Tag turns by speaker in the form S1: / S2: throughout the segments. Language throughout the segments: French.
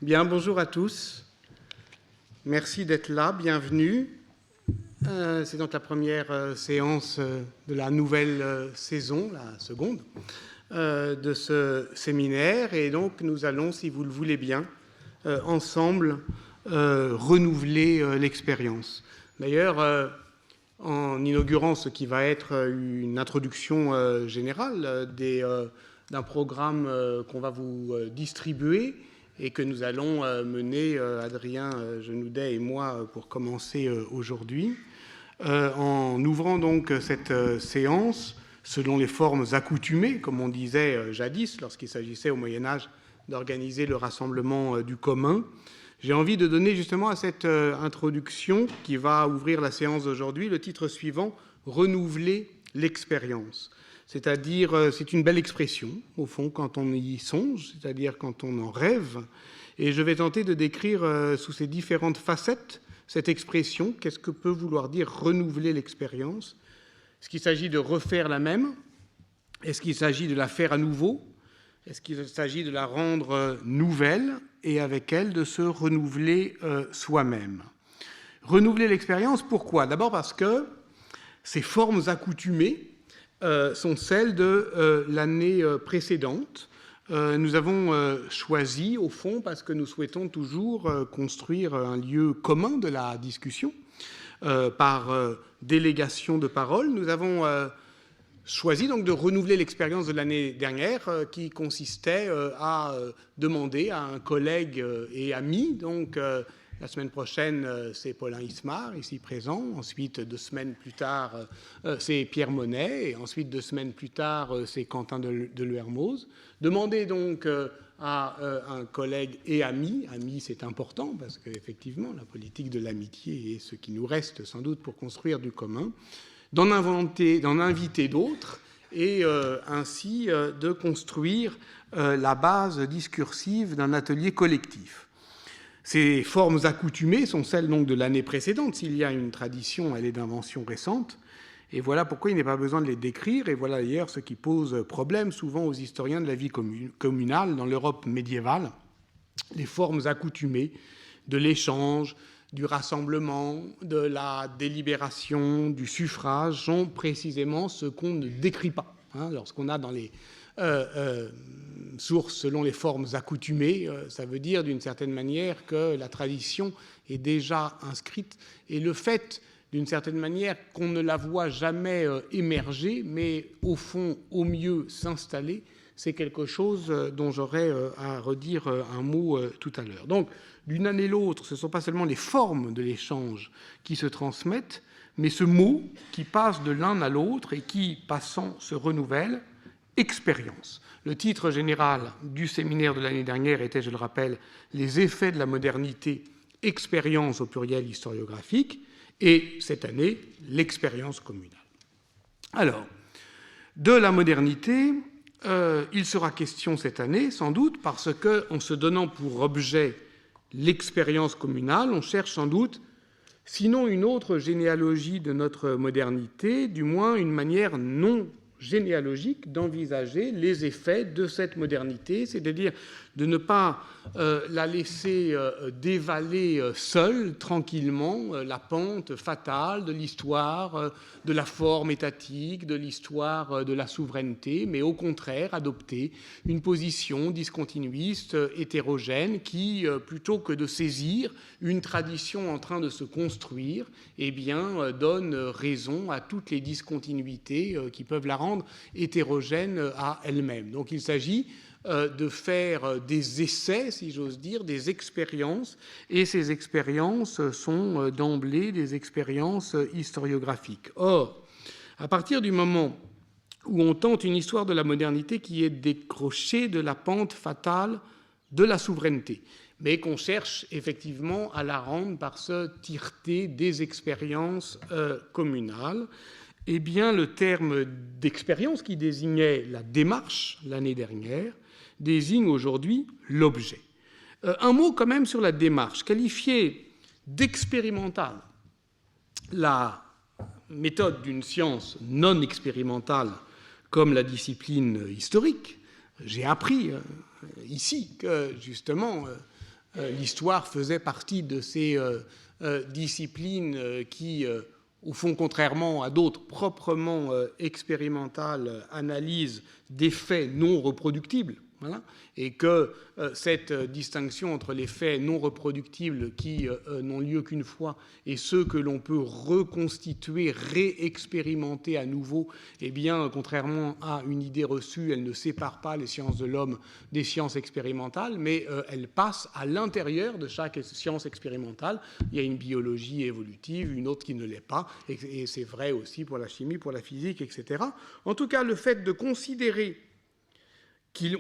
S1: Bien, bonjour à tous. Merci d'être là, bienvenue. C'est donc la première séance de la nouvelle saison, la seconde, de ce séminaire. Et donc, nous allons, si vous le voulez bien, ensemble, renouveler l'expérience. D'ailleurs, en inaugurant ce qui va être une introduction générale d'un programme qu'on va vous distribuer, et que nous allons mener, Adrien Genoudet et moi, pour commencer aujourd'hui. En ouvrant donc cette séance, selon les formes accoutumées, comme on disait jadis, lorsqu'il s'agissait au Moyen-Âge d'organiser le rassemblement du commun, j'ai envie de donner justement à cette introduction qui va ouvrir la séance d'aujourd'hui le titre suivant, « Renouveler l'expérience ». C'est-à-dire, c'est une belle expression, au fond, quand on y songe, c'est-à-dire quand on en rêve. Et je vais tenter de décrire sous ses différentes facettes cette expression. Qu'est-ce que peut vouloir dire renouveler l'expérience? Est-ce qu'il s'agit de refaire la même? Est-ce qu'il s'agit de la faire à nouveau? Est-ce qu'il s'agit de la rendre nouvelle et avec elle de se renouveler soi-même? Renouveler l'expérience, pourquoi? D'abord parce que ces formes accoutumées sont celles de l'année précédente. Nous avons choisi, au fond, parce que nous souhaitons toujours construire un lieu commun de la discussion par délégation de parole. Nous avons choisi donc de renouveler l'expérience de l'année dernière qui consistait à demander à un collègue et ami, donc la semaine prochaine, c'est Paulin Ismar, ici présent. Ensuite, 2 semaines plus tard, c'est Pierre Monet. Et ensuite, 2 semaines plus tard, c'est Quentin de Lermoz. Demandez donc à un collègue et ami. Ami, c'est important parce qu'effectivement, la politique de l'amitié est ce qui nous reste sans doute pour construire du commun. D'en inviter d'autres et ainsi de construire la base discursive d'un atelier collectif. Ces formes accoutumées sont celles donc de l'année précédente. S'il y a une tradition, elle est d'invention récente. Et voilà pourquoi il n'est pas besoin de les décrire. Et voilà d'ailleurs ce qui pose problème souvent aux historiens de la vie communale dans l'Europe médiévale. Les formes accoutumées de l'échange, du rassemblement, de la délibération, du suffrage sont précisément ce qu'on ne décrit pas. Lorsqu'on a dans les sources selon les formes accoutumées, ça veut dire d'une certaine manière que la tradition est déjà inscrite et le fait d'une certaine manière qu'on ne la voit jamais émerger, mais au fond, au mieux s'installer, c'est quelque chose dont j'aurai à redire un mot tout à l'heure. Donc, d'une année l'autre, ce ne sont pas seulement les formes de l'échange qui se transmettent, mais ce mot qui passe de l'un à l'autre et qui, passant, se renouvelle, expérience. Le titre général du séminaire de l'année dernière était, je le rappelle, les effets de la modernité, expérience au pluriel historiographique, et cette année, l'expérience communale. Alors, de la modernité, il sera question cette année, sans doute, parce qu'en se donnant pour objet l'expérience communale, on cherche sans doute, sinon une autre généalogie de notre modernité, du moins une manière non généalogique d'envisager les effets de cette modernité, c'est-à-dire de ne pas la laisser dévaler seule, tranquillement, la pente fatale de l'histoire, de la forme étatique, de l'histoire de la souveraineté, mais au contraire adopter une position discontinuiste, hétérogène, qui, plutôt que de saisir une tradition en train de se construire, eh bien, donne raison à toutes les discontinuités qui peuvent la rendre hétérogène à elle-même. Donc il s'agit de faire des essais, si j'ose dire, des expériences, et ces expériences sont d'emblée des expériences historiographiques. Or, à partir du moment où on tente une histoire de la modernité qui est décrochée de la pente fatale de la souveraineté, mais qu'on cherche effectivement à la rendre par ce tireté des expériences communales, eh bien, le terme d'expérience qui désignait la démarche l'année dernière désigne aujourd'hui l'objet. Un mot quand même sur la démarche. Qualifier d'expérimentale la méthode d'une science non expérimentale comme la discipline historique, j'ai appris ici que justement l'histoire faisait partie de ces disciplines qui, au fond, contrairement à d'autres proprement expérimentales, analysent des faits non reproductibles. Voilà. Et que cette distinction entre les faits non reproductibles qui n'ont lieu qu'une fois et ceux que l'on peut reconstituer, réexpérimenter à nouveau, eh bien, contrairement à une idée reçue, elle ne sépare pas les sciences de l'homme des sciences expérimentales, mais elle passe à l'intérieur de chaque science expérimentale. Il y a une biologie évolutive, une autre qui ne l'est pas, et c'est vrai aussi pour la chimie, pour la physique, etc. En tout cas, le fait de considérer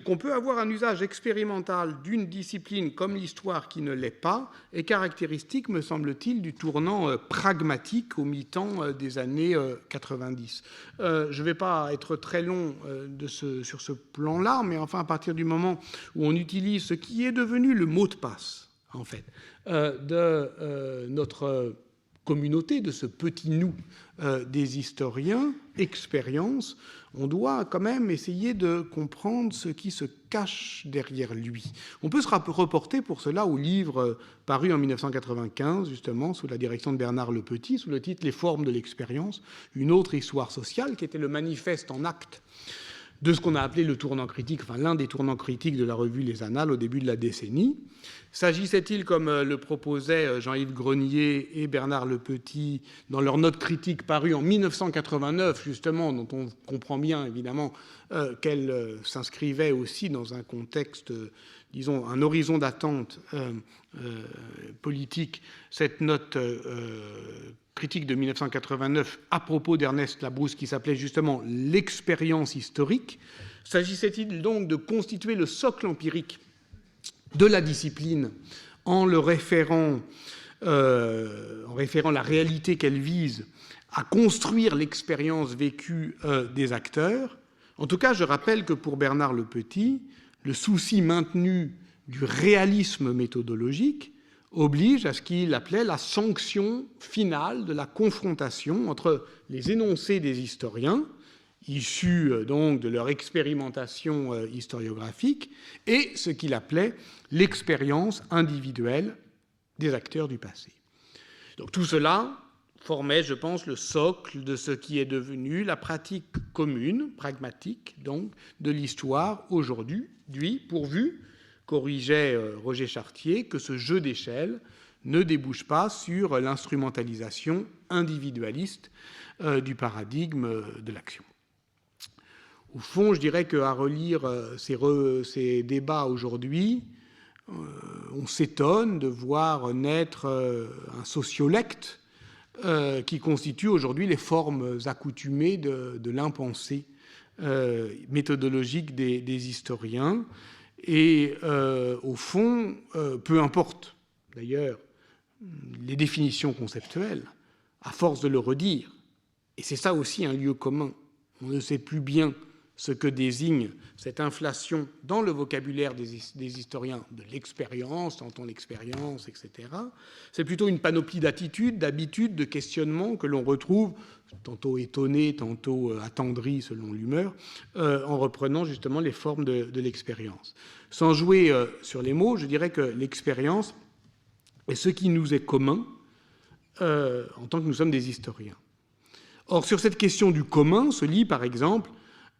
S1: qu'on peut avoir un usage expérimental d'une discipline comme l'histoire qui ne l'est pas est caractéristique, me semble-t-il, du tournant pragmatique au mi-temps des années 90. Je ne vais pas être très long sur ce plan-là, mais enfin, à partir du moment où on utilise ce qui est devenu le mot de passe, en fait, de notre communauté, de ce petit nous des historiens, expérience, on doit quand même essayer de comprendre ce qui se cache derrière lui. On peut se reporter pour cela au livre paru en 1995, justement, sous la direction de Bernard Le Petit, sous le titre « Les formes de l'expérience, une autre histoire sociale », qui était le manifeste en acte de ce qu'on a appelé le tournant critique, enfin l'un des tournants critiques de la revue Les Annales au début de la décennie. S'agissait-il, comme le proposaient Jean-Yves Grenier et Bernard Le Petit dans leur note critique parue en 1989, justement, dont on comprend bien évidemment qu'elle s'inscrivait aussi dans un contexte, disons, un horizon d'attente politique, cette note critique de 1989 à propos d'Ernest Labrousse qui s'appelait justement « L'expérience historique ». S'agissait-il donc de constituer le socle empirique de la discipline en référant la réalité qu'elle vise à construire l'expérience vécue des acteurs? En tout cas, je rappelle que pour Bernard Le Petit, le souci maintenu du réalisme méthodologique oblige à ce qu'il appelait la sanction finale de la confrontation entre les énoncés des historiens, issus donc de leur expérimentation historiographique, et ce qu'il appelait l'expérience individuelle des acteurs du passé. Donc tout cela formait, je pense, le socle de ce qui est devenu la pratique commune, pragmatique, donc, de l'histoire aujourd'hui, pourvu, corrigeait Roger Chartier, que ce jeu d'échelle ne débouche pas sur l'instrumentalisation individualiste du paradigme de l'action. Au fond, je dirais qu'à relire ces débats aujourd'hui, on s'étonne de voir naître un sociolecte qui constitue aujourd'hui les formes accoutumées de l'impensé méthodologique des historiens. Et au fond, peu importe d'ailleurs les définitions conceptuelles, à force de le redire, et c'est ça aussi un lieu commun, on ne sait plus bien ce que désigne cette inflation dans le vocabulaire des historiens de l'expérience, tantôt l'expérience, etc. C'est plutôt une panoplie d'attitudes, d'habitudes, de questionnements que l'on retrouve, tantôt étonné, tantôt attendri selon l'humeur, en reprenant justement les formes de l'expérience. Sans jouer sur les mots, je dirais que l'expérience est ce qui nous est commun en tant que nous sommes des historiens. Or, sur cette question du commun se lit, par exemple,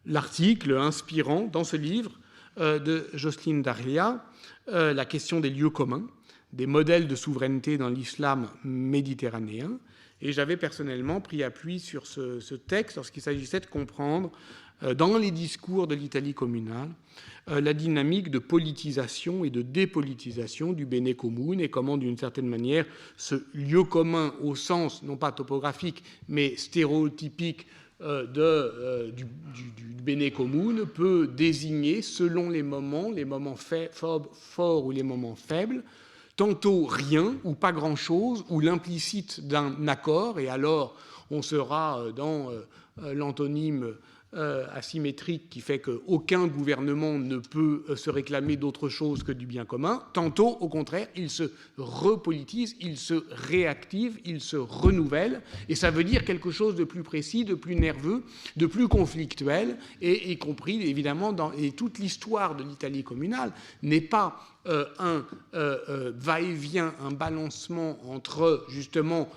S1: l'article inspirant dans ce livre de Jocelyne Daria, la question des lieux communs, des modèles de souveraineté dans l'islam méditerranéen. Et j'avais personnellement pris appui sur ce texte lorsqu'il s'agissait de comprendre, dans les discours de l'Italie communale, la dynamique de politisation et de dépolitisation du bene comune et comment, d'une certaine manière, ce lieu commun au sens, non pas topographique, mais stéréotypique du bene comune peut désigner, selon les moments forts ou les moments faibles, tantôt rien ou pas grand-chose, ou l'implicite d'un accord, et alors on sera dans l'antonyme asymétrique qui fait qu'aucun gouvernement ne peut se réclamer d'autre chose que du bien commun. Tantôt, au contraire, il se repolitise, il se réactive, il se renouvelle, et ça veut dire quelque chose de plus précis, de plus nerveux, de plus conflictuel, et y compris, évidemment, et toute l'histoire de l'Italie communale n'est pas un va-et-vient, un balancement entre justement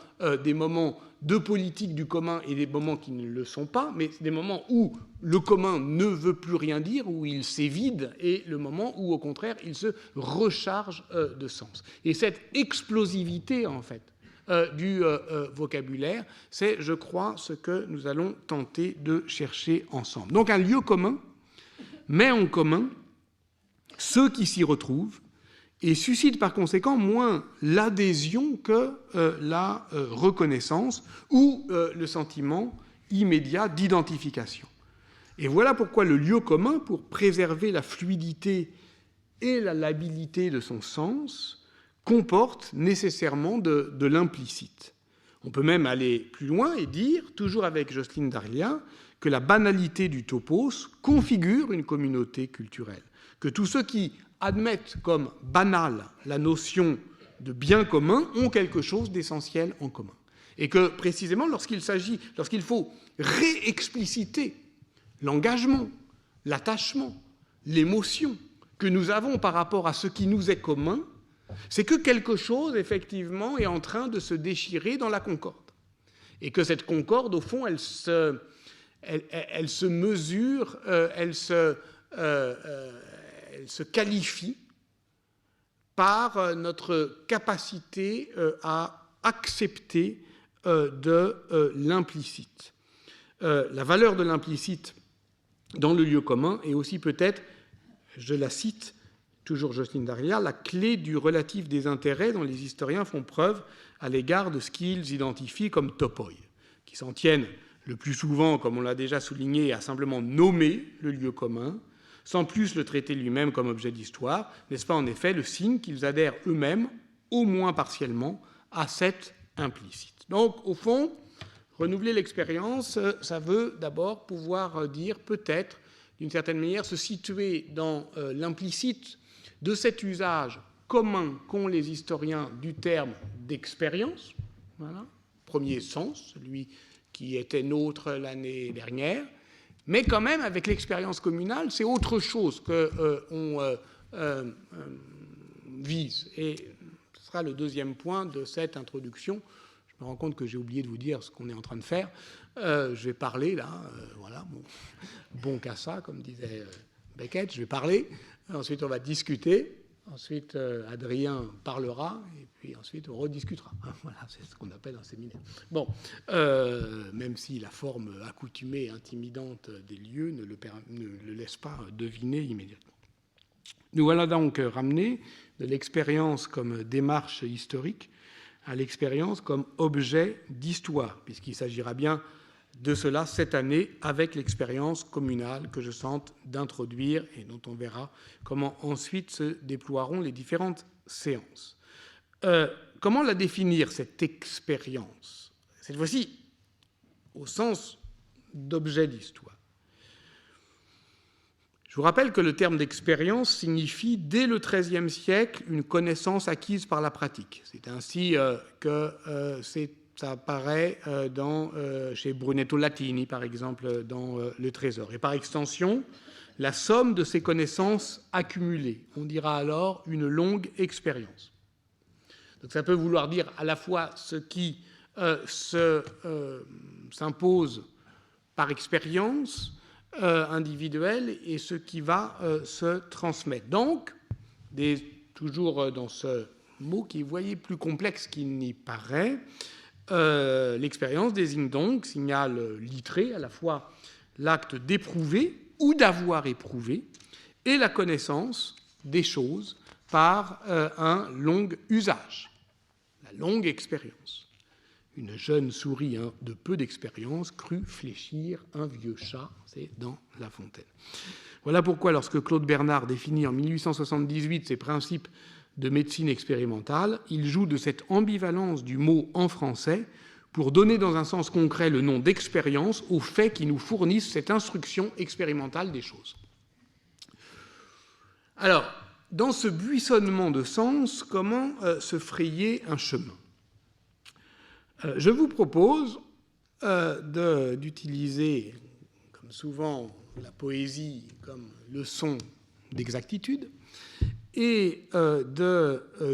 S1: des moments de politique du commun et des moments qui ne le sont pas, mais des moments où le commun ne veut plus rien dire, où il s'évide, et le moment où, au contraire, il se recharge de sens. Et cette explosivité, en fait, du vocabulaire, c'est, je crois, ce que nous allons tenter de chercher ensemble. Donc un lieu commun met en commun ceux qui s'y retrouvent et suscite par conséquent moins l'adhésion que la reconnaissance ou le sentiment immédiat d'identification. Et voilà pourquoi le lieu commun, pour préserver la fluidité et la labilité de son sens, comporte nécessairement de l'implicite. On peut même aller plus loin et dire, toujours avec Jocelyne Daria, que la banalité du topos configure une communauté culturelle, que tous ceux qui admettent comme banale la notion de bien commun ont quelque chose d'essentiel en commun. Et que, précisément, lorsqu'il faut réexpliciter l'engagement, l'attachement, l'émotion que nous avons par rapport à ce qui nous est commun, c'est que quelque chose, effectivement, est en train de se déchirer dans la concorde. Et que cette concorde, au fond, elle se mesure, elle se qualifie par notre capacité à accepter de l'implicite. La valeur de l'implicite dans le lieu commun est aussi peut-être, je la cite, toujours Jocelyne Daria, la clé du relatif des intérêts dont les historiens font preuve à l'égard de ce qu'ils identifient comme topoi, qui s'en tiennent le plus souvent, comme on l'a déjà souligné, à simplement nommer le lieu commun, sans plus le traiter lui-même comme objet d'histoire, n'est-ce pas en effet le signe qu'ils adhèrent eux-mêmes, au moins partiellement, à cet implicite. Donc, au fond, renouveler l'expérience, ça veut d'abord pouvoir dire, peut-être, d'une certaine manière, se situer dans l'implicite de cet usage commun qu'ont les historiens du terme d'expérience, voilà, premier sens, celui qui était nôtre l'année dernière, mais quand même, avec l'expérience communale, c'est autre chose qu'on vise. Et ce sera le deuxième point de cette introduction. Je me rends compte que j'ai oublié de vous dire ce qu'on est en train de faire. Je vais parler, là, voilà, bon qu'à ça, comme disait Beckett, je vais parler. Ensuite, on va discuter. Ensuite, Adrien parlera, et puis ensuite, on rediscutera. Voilà, c'est ce qu'on appelle un séminaire. Bon, même si la forme accoutumée et intimidante des lieux ne le laisse pas deviner immédiatement. Nous voilà donc ramenés de l'expérience comme démarche historique à l'expérience comme objet d'histoire, puisqu'il s'agira bien de cela cette année avec l'expérience communale que je sente d'introduire et dont on verra comment ensuite se déploieront les différentes séances. Comment la définir, cette expérience ? Cette fois-ci, au sens d'objet d'histoire. Je vous rappelle que le terme d'expérience signifie, dès le XIIIe siècle, une connaissance acquise par la pratique. C'est ainsi que ça apparaît chez Brunetto Latini, par exemple, dans Le Trésor. Et par extension, la somme de ces connaissances accumulées. On dira alors une longue expérience. Donc ça peut vouloir dire à la fois ce qui s'impose par expérience individuelle et ce qui va se transmettre. Donc, toujours dans ce mot qui est, voyez, plus complexe qu'il n'y paraît, l'expérience désigne donc, signal littré, à la fois l'acte d'éprouver ou d'avoir éprouvé et la connaissance des choses par un long usage, la longue expérience. Une jeune souris de peu d'expérience crut fléchir un vieux chat, c'est dans La Fontaine. Voilà pourquoi, lorsque Claude Bernard définit en 1878 ses principes de médecine expérimentale, il joue de cette ambivalence du mot en français pour donner dans un sens concret le nom d'expérience aux faits qui nous fournissent cette instruction expérimentale des choses. Alors, dans ce buissonnement de sens, comment se frayer un chemin ? Je vous propose d'utiliser, comme souvent, la poésie comme leçon d'exactitude et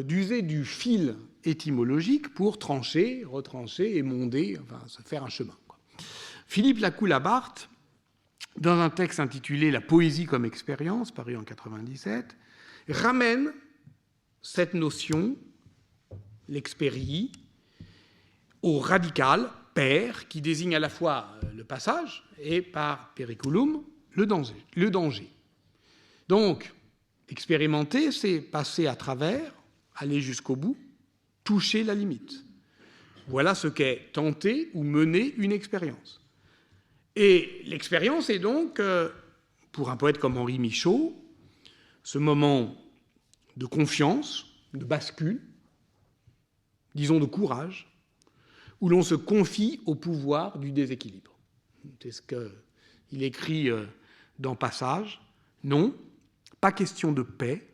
S1: d'user du fil étymologique pour trancher, retrancher, émonder, enfin se faire un chemin, quoi. Philippe Lacoue-Labarthe, dans un texte intitulé « La poésie comme expérience », paru en 1997, ramène cette notion, l'expérie, au radical, per, qui désigne à la fois le passage et par periculum, le danger. Donc, expérimenter, c'est passer à travers, aller jusqu'au bout, toucher la limite. Voilà ce qu'est tenter ou mener une expérience. Et l'expérience est donc, pour un poète comme Henri Michaud, ce moment de confiance, de bascule, disons de courage, où l'on se confie au pouvoir du déséquilibre. C'est ce qu'il écrit dans Passage. Non, pas question de paix,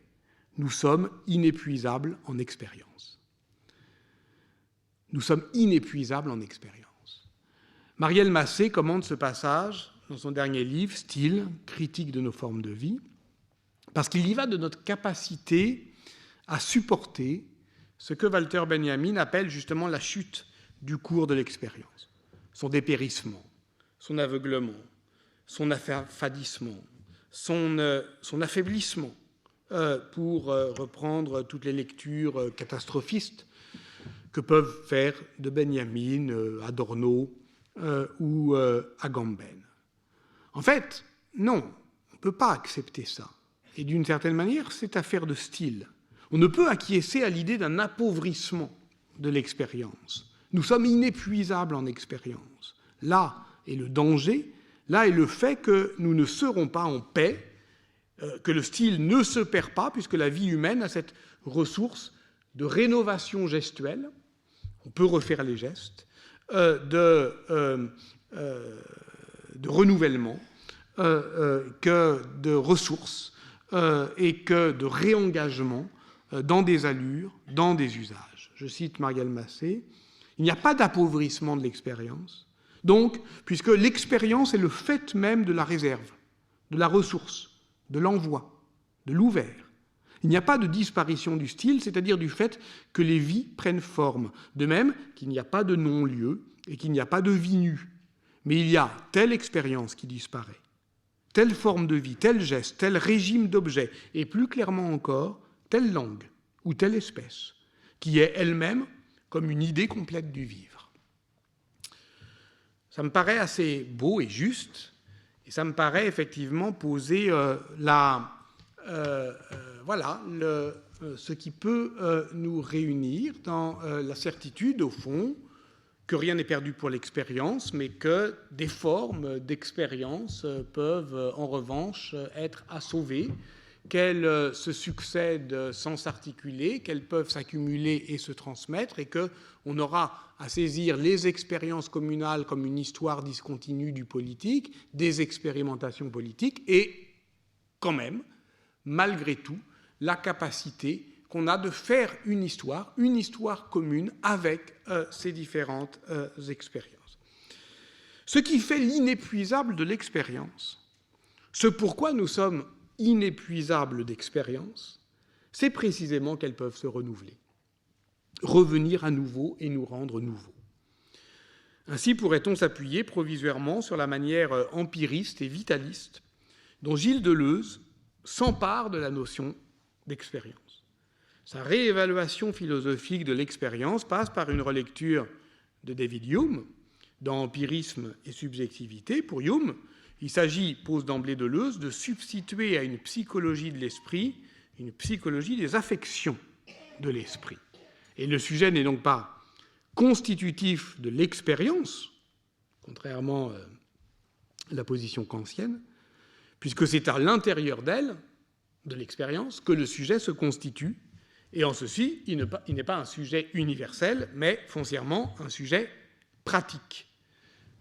S1: nous sommes inépuisables en expérience. Nous sommes inépuisables en expérience. Marielle Massé commente ce passage dans son dernier livre, Style, critique de nos formes de vie, parce qu'il y va de notre capacité à supporter ce que Walter Benjamin appelle justement la chute du cours de l'expérience, son dépérissement, son aveuglement, son affadissement, son affaiblissement, pour reprendre toutes les lectures catastrophistes que peuvent faire de Benjamin, Adorno ou Agamben. En fait, non, on ne peut pas accepter ça. Et d'une certaine manière, c'est affaire de style. On ne peut acquiescer à l'idée d'un appauvrissement de l'expérience. Nous sommes inépuisables en expérience. Là est le danger, là est le fait que nous ne serons pas en paix, que le style ne se perd pas, puisque la vie humaine a cette ressource de rénovation gestuelle, on peut refaire les gestes, de renouvellement, que de ressources et que de réengagement dans des allures, dans des usages. Je cite Marielle Massé, il n'y a pas d'appauvrissement de l'expérience, donc, puisque l'expérience est le fait même de la réserve, de la ressource, de l'envoi, de l'ouvert. Il n'y a pas de disparition du style, c'est-à-dire du fait que les vies prennent forme. De même qu'il n'y a pas de non-lieu et qu'il n'y a pas de vie nue. Mais il y a telle expérience qui disparaît, telle forme de vie, tel geste, tel régime d'objets, et plus clairement encore, telle langue ou telle espèce, qui est elle-même comme une idée complète du vivre. Ça me paraît assez beau et juste, et ça me paraît effectivement poser ce qui peut nous réunir dans la certitude, au fond, que rien n'est perdu pour l'expérience, mais que des formes d'expérience peuvent en revanche être à sauver, qu'elles se succèdent sans s'articuler, qu'elles peuvent s'accumuler et se transmettre, et qu'on aura à saisir les expériences communales comme une histoire discontinue du politique, des expérimentations politiques, et quand même, malgré tout, la capacité qu'on a de faire une histoire commune avec ces différentes expériences. Ce qui fait l'inépuisable de l'expérience, ce pourquoi nous sommes inépuisables d'expérience, c'est précisément qu'elles peuvent se renouveler, revenir à nouveau et nous rendre nouveaux. Ainsi pourrait-on s'appuyer provisoirement sur la manière empiriste et vitaliste dont Gilles Deleuze s'empare de la notion d'expérience. Sa réévaluation philosophique de l'expérience passe par une relecture de David Hume dans Empirisme et subjectivité. Pour Hume, il s'agit, pose d'emblée Deleuze, de substituer à une psychologie de l'esprit une psychologie des affections de l'esprit. Et le sujet n'est donc pas constitutif de l'expérience, contrairement à la position kantienne, puisque c'est à l'intérieur d'elle, de l'expérience, que le sujet se constitue, et en ceci, il n'est pas un sujet universel, mais foncièrement un sujet pratique.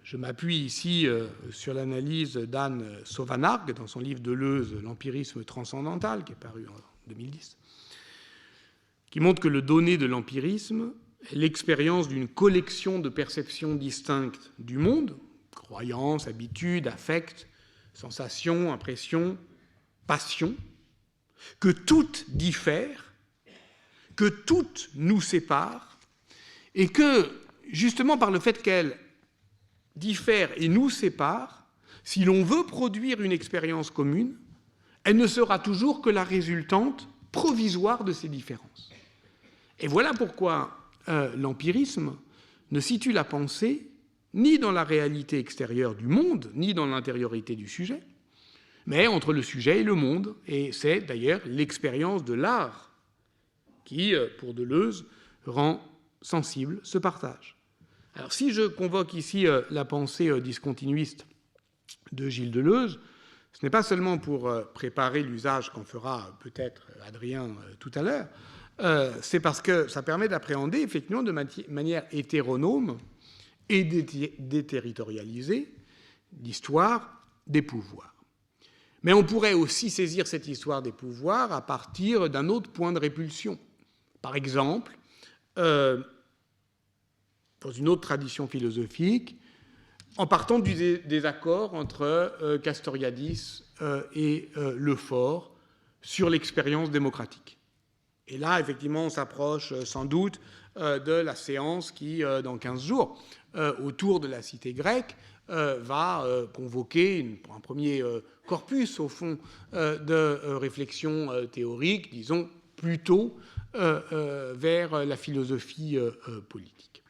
S1: Je m'appuie ici sur l'analyse d'Anne Sauvanargues dans son livre Deleuze, L'empirisme transcendantal, qui est paru en 2010, qui montre que le donné de l'empirisme est l'expérience d'une collection de perceptions distinctes du monde, croyances, habitudes, affects, sensations, impressions, passions, que toutes diffèrent, que toutes nous séparent, et que, justement par le fait qu'elles diffèrent et nous séparent, si l'on veut produire une expérience commune, elle ne sera toujours que la résultante provisoire de ces différences. Et voilà pourquoi l'empirisme ne situe la pensée ni dans la réalité extérieure du monde, ni dans l'intériorité du sujet, mais entre le sujet et le monde. Et c'est d'ailleurs l'expérience de l'art qui, pour Deleuze, rend sensible ce partage. Alors si je convoque ici la pensée discontinuiste de Gilles Deleuze, ce n'est pas seulement pour préparer l'usage qu'en fera peut-être Adrien tout à l'heure, c'est parce que ça permet d'appréhender effectivement de manière hétéronome et déterritorialisée l'histoire des pouvoirs. Mais on pourrait aussi saisir cette histoire des pouvoirs à partir d'un autre point de répulsion. Par exemple, dans une autre tradition philosophique, en partant du désaccord entre Castoriadis et Lefort sur l'expérience démocratique. Et là, effectivement, on s'approche sans doute de la séance qui, dans 15 jours, autour de la cité grecque, va convoquer un premier corpus, au fond, de réflexion théorique, disons, plutôt vers la philosophie politique.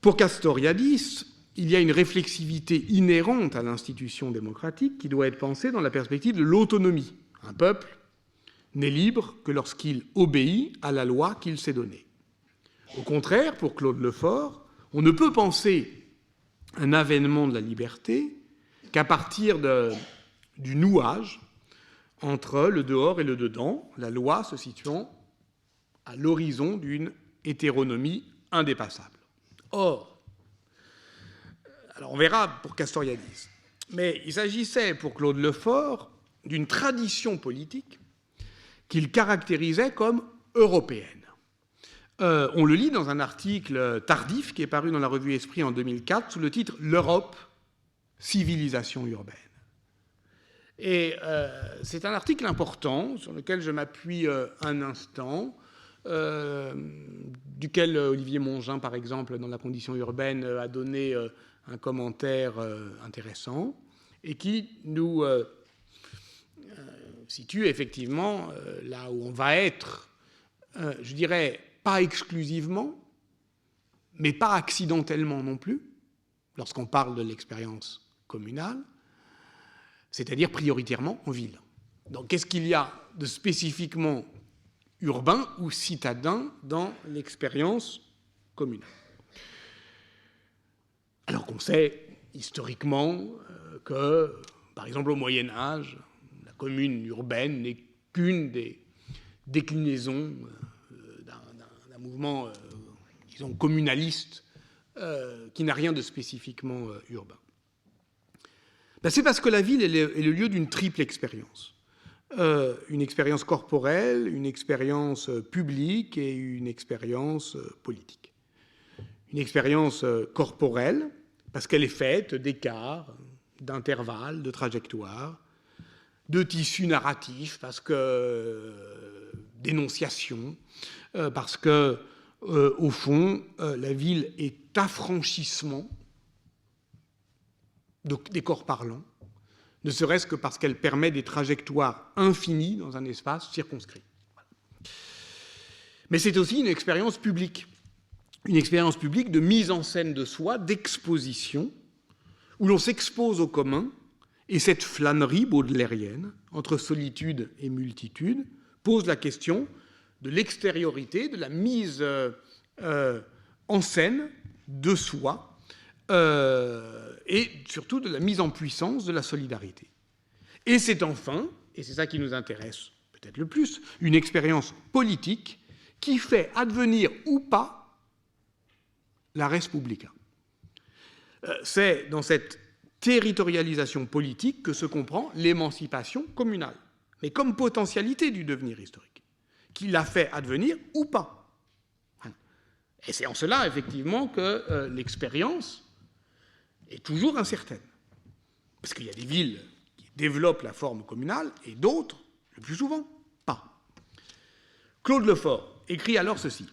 S1: Pour Castoriadis, il y a une réflexivité inhérente à l'institution démocratique qui doit être pensée dans la perspective de l'autonomie. Un peuple n'est libre que lorsqu'il obéit à la loi qu'il s'est donnée. Au contraire, pour Claude Lefort, on ne peut penser un avènement de la liberté qu'à partir du nouage entre le dehors et le dedans, la loi se situant à l'horizon d'une hétéronomie indépassable. Or, alors on verra pour Castoriadis, mais il s'agissait pour Claude Lefort d'une tradition politique qu'il caractérisait comme européenne. On le lit dans un article tardif qui est paru dans la revue Esprit en 2004 sous le titre « L'Europe, civilisation urbaine ». Et c'est un article important sur lequel je m'appuie un instant, duquel Olivier Mongin, par exemple, dans La condition urbaine, a donné un commentaire intéressant et qui nous situe effectivement là où on va être, je dirais, pas exclusivement, mais pas accidentellement non plus, lorsqu'on parle de l'expérience communale, c'est-à-dire prioritairement en ville. Donc qu'est-ce qu'il y a de spécifiquement urbain ou citadin dans l'expérience communale ? Alors qu'on sait historiquement que, par exemple au Moyen-Âge, la commune urbaine n'est qu'une des déclinaisons d'un mouvement, disons, communaliste qui n'a rien de spécifiquement urbain. Ben, c'est parce que la ville est le lieu d'une triple expérience. Une expérience corporelle, une expérience publique et une expérience politique. Une expérience corporelle, parce qu'elle est faite d'écarts, d'intervalles, de trajectoires, de tissus narratifs, parce que d'énonciations, parce que, au fond, la ville est affranchissement des corps parlants, ne serait-ce que parce qu'elle permet des trajectoires infinies dans un espace circonscrit. Mais c'est aussi une expérience publique de mise en scène de soi, d'exposition, où l'on s'expose au commun, et cette flânerie baudelairienne, entre solitude et multitude, pose la question de l'extériorité, de la mise en scène de soi, et surtout de la mise en puissance de la solidarité. Et c'est enfin, et c'est ça qui nous intéresse peut-être le plus, une expérience politique qui fait advenir ou pas la res publica. C'est dans cette territorialisation politique que se comprend l'émancipation communale, mais comme potentialité du devenir historique, qui la fait advenir ou pas. Et c'est en cela, effectivement, que l'expérience est toujours incertaine. Parce qu'il y a des villes qui développent la forme communale et d'autres, Le plus souvent, pas. Claude Lefort écrit alors ceci.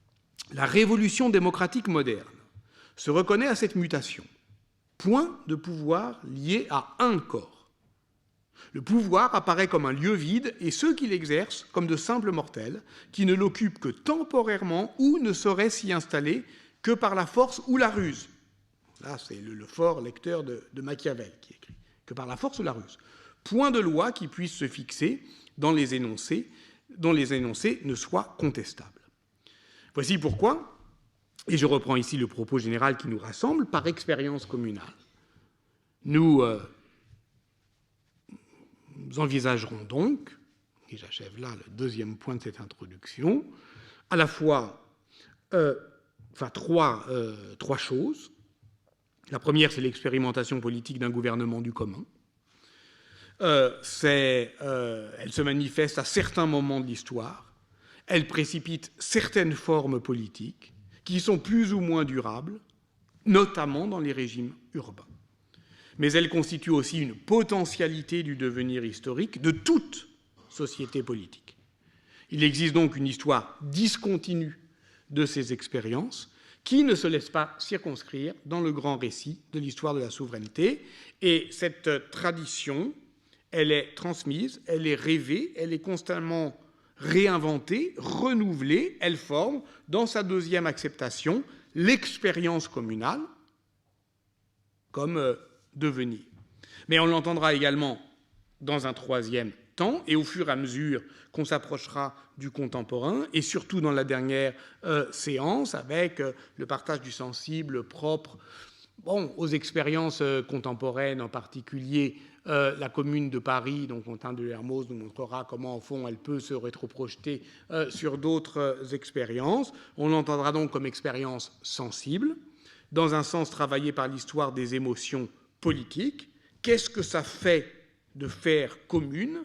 S1: « La révolution démocratique moderne se reconnaît à cette mutation. Point de pouvoir lié à un corps. Le pouvoir apparaît comme un lieu vide et ceux qui l'exercent comme de simples mortels qui ne l'occupent que temporairement ou ne sauraient s'y installer que par la force ou la ruse. » Là, c'est le fort lecteur de Machiavel qui écrit. Que par la force ou la ruse. Point de loi qui puisse se fixer dont les énoncés ne soient contestables. Voici pourquoi, et je reprends ici le propos général qui nous rassemble, par expérience communale. Nous envisagerons donc, et j'achève là le deuxième point de cette introduction, à la fois trois choses. La première, c'est l'expérimentation politique d'un gouvernement du commun. Elle se manifeste à certains moments de l'histoire. Elle précipite certaines formes politiques qui sont plus ou moins durables, notamment dans les régimes urbains. Mais elle constitue aussi une potentialité du devenir historique de toute société politique. Il existe donc une histoire discontinue de ces expériences qui ne se laisse pas circonscrire dans le grand récit de l'histoire de la souveraineté. Et cette tradition, elle est transmise, elle est rêvée, elle est constamment réinventée, renouvelée, elle forme, dans sa deuxième acceptation, l'expérience communale comme devenir. Mais on l'entendra également dans un troisième temps, et au fur et à mesure qu'on s'approchera du contemporain, et surtout dans la dernière séance, avec le partage du sensible propre aux expériences contemporaines, en particulier la Commune de Paris, dont Quentin de Lermoz nous montrera comment, au fond, elle peut se rétroprojeter sur d'autres expériences. On l'entendra donc comme expérience sensible, dans un sens travaillé par l'histoire des émotions politiques. Qu'est-ce que ça fait de faire commune ?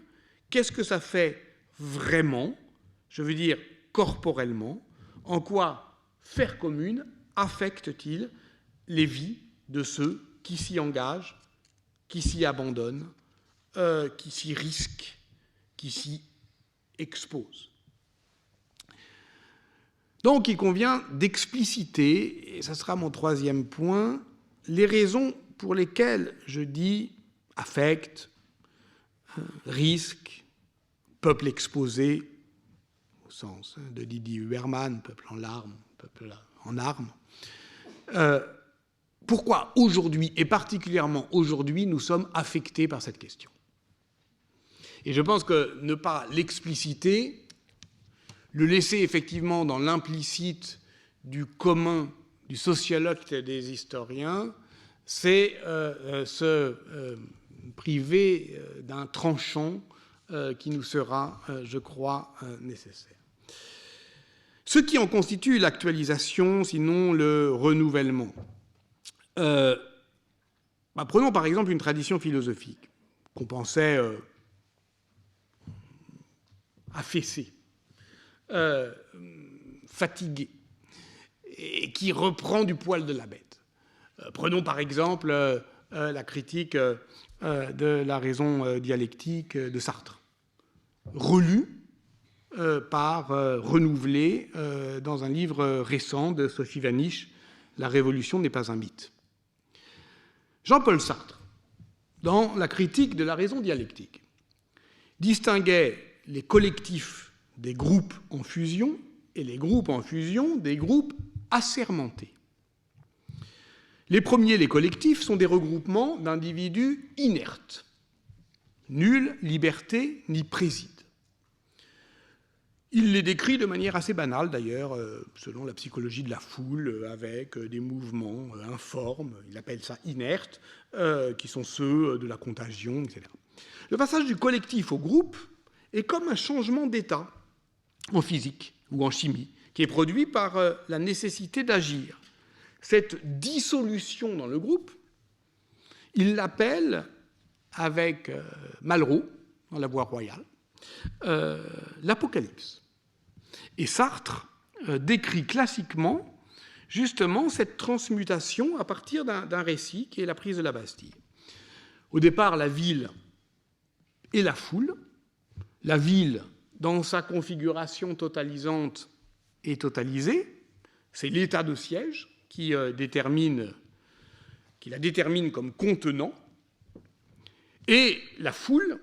S1: Qu'est-ce que ça fait vraiment ? Je veux dire corporellement. En quoi faire commune affecte-t-il les vies de ceux qui s'y engagent, qui s'y abandonnent, qui s'y risquent, qui s'y exposent. Donc il convient d'expliciter, et ce sera mon troisième point, les raisons pour lesquelles je dis affect, risque, peuple exposé, au sens de Didier Huberman, peuple en larmes, peuple en armes. Pourquoi aujourd'hui, et particulièrement aujourd'hui, nous sommes affectés par cette question ? Et je pense que ne pas l'expliciter, le laisser effectivement dans l'implicite du commun, du sociologue des historiens, c'est se priver d'un tranchant qui nous sera, je crois, nécessaire. Ce qui en constitue l'actualisation, sinon le renouvellement. Prenons par exemple une tradition philosophique qu'on pensait affaissée, fatiguée, et qui reprend du poil de la bête. Prenons par exemple la critique de la raison dialectique de Sartre, relue renouvelée dans un livre récent de Sophie Vanish, « La révolution n'est pas un mythe ». Jean-Paul Sartre, dans la critique de la raison dialectique, distinguait les collectifs des groupes en fusion et les groupes en fusion des groupes assermentés. Les premiers, les collectifs, sont des regroupements d'individus inertes. Nulle liberté n'y préside. Il les décrit de manière assez banale, d'ailleurs, selon la psychologie de la foule, avec des mouvements informes, il appelle ça inertes, qui sont ceux de la contagion, etc. Le passage du collectif au groupe est comme un changement d'état en physique ou en chimie, qui est produit par la nécessité d'agir. Cette dissolution dans le groupe, il l'appelle, avec Malraux, dans La Voie royale, l'apocalypse. Et Sartre décrit classiquement, justement, cette transmutation à partir d'un récit qui est la prise de la Bastille. Au départ, la ville et la foule La ville, dans sa configuration totalisante et totalisée, c'est l'état de siège qui la détermine comme contenant, et la foule,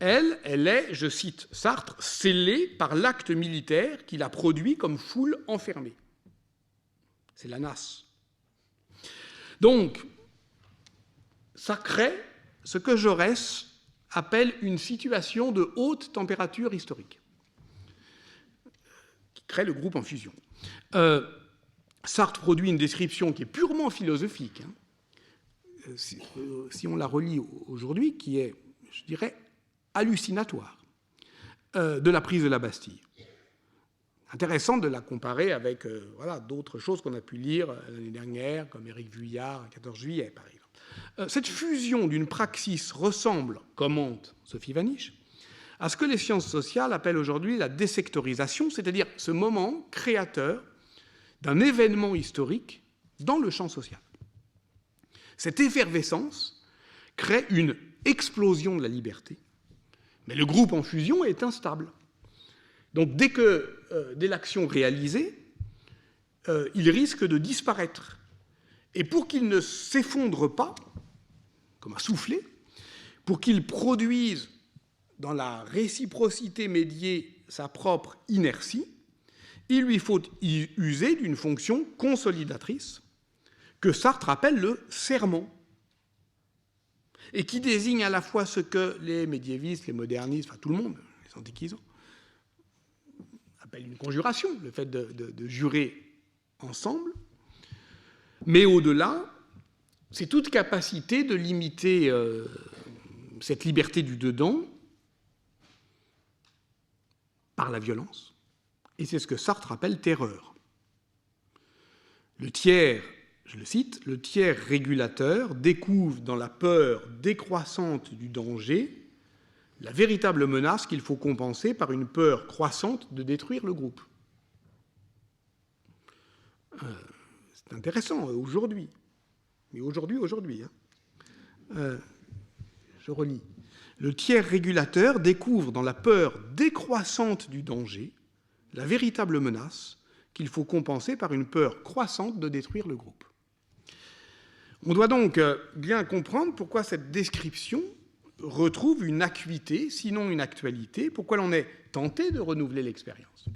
S1: elle est, je cite Sartre, scellée par l'acte militaire qui la produit comme foule enfermée. C'est la nasse. Donc, ça crée ce que Jaurès appelle une situation de haute température historique, qui crée le groupe en fusion. Sartre produit une description qui est purement philosophique, si on la relit aujourd'hui, qui est, je dirais, hallucinatoire, de la prise de la Bastille. Intéressant de la comparer avec d'autres choses qu'on a pu lire l'année dernière, comme Éric Vuillard, le 14 juillet, par exemple. Cette fusion d'une praxis ressemble, commente Sophie Vanish, à ce que les sciences sociales appellent aujourd'hui la désectorisation, c'est-à-dire ce moment créateur d'un événement historique dans le champ social. Cette effervescence crée une explosion de la liberté, mais le groupe en fusion est instable. Donc dès l'action réalisée, il risque de disparaître. Et pour qu'il ne s'effondre pas, comme un soufflet, pour qu'il produise dans la réciprocité médiée sa propre inertie, il lui faut user d'une fonction consolidatrice que Sartre appelle le serment, et qui désigne à la fois ce que les médiévistes, les modernistes, enfin tout le monde, les antiquisants, appellent une conjuration, le fait de jurer ensemble, mais au-delà, c'est toute capacité de limiter cette liberté du dedans par la violence. Et c'est ce que Sartre appelle terreur. Le tiers, je le cite, le tiers régulateur découvre dans la peur décroissante du danger la véritable menace qu'il faut compenser par une peur croissante de détruire le groupe. C'est intéressant, aujourd'hui. Mais aujourd'hui. Je relis. Le tiers régulateur découvre dans la peur décroissante du danger la véritable menace qu'il faut compenser par une peur croissante de détruire le groupe. On doit donc bien comprendre pourquoi cette description retrouve une acuité, sinon une actualité, pourquoi l'on est tenté de renouveler l'expérience.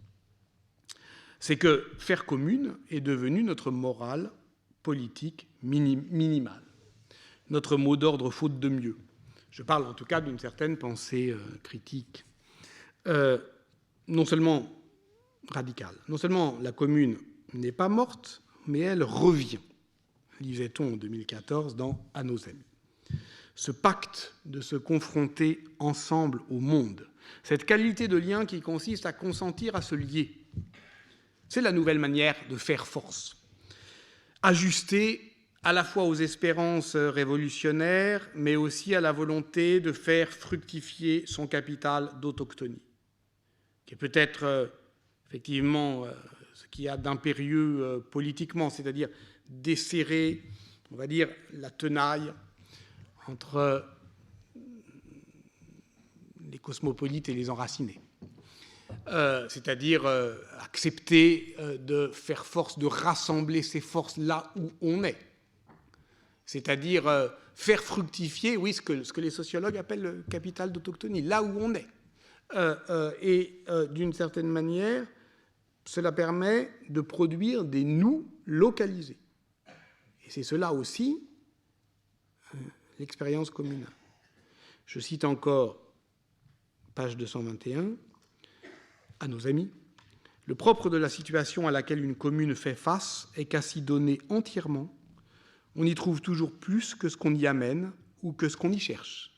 S1: C'est que faire commune est devenu notre morale politique minimale, notre mot d'ordre faute de mieux. Je parle en tout cas d'une certaine pensée critique, non seulement radicale. Non seulement la commune n'est pas morte, mais elle revient, lisait-on en 2014 dans « À nos amis ». Ce pacte de se confronter ensemble au monde, cette qualité de lien qui consiste à consentir à se lier, c'est la nouvelle manière de faire force, ajustée à la fois aux espérances révolutionnaires, mais aussi à la volonté de faire fructifier son capital d'autochtonie, qui est peut-être effectivement ce qu'il y a d'impérieux politiquement, c'est-à-dire desserrer, on va dire, la tenaille entre les cosmopolites et les enracinés. C'est-à-dire accepter de faire force, de rassembler ces forces là où on est. C'est-à-dire faire fructifier, oui, ce que les sociologues appellent le capital d'autochtonie, là où on est. Et d'une certaine manière, cela permet de produire des nous localisés. Et c'est cela aussi l'expérience communale. Je cite encore, page 221, à nos amis. Le propre de la situation à laquelle une commune fait face est qu'à s'y donner entièrement, on y trouve toujours plus que ce qu'on y amène ou que ce qu'on y cherche.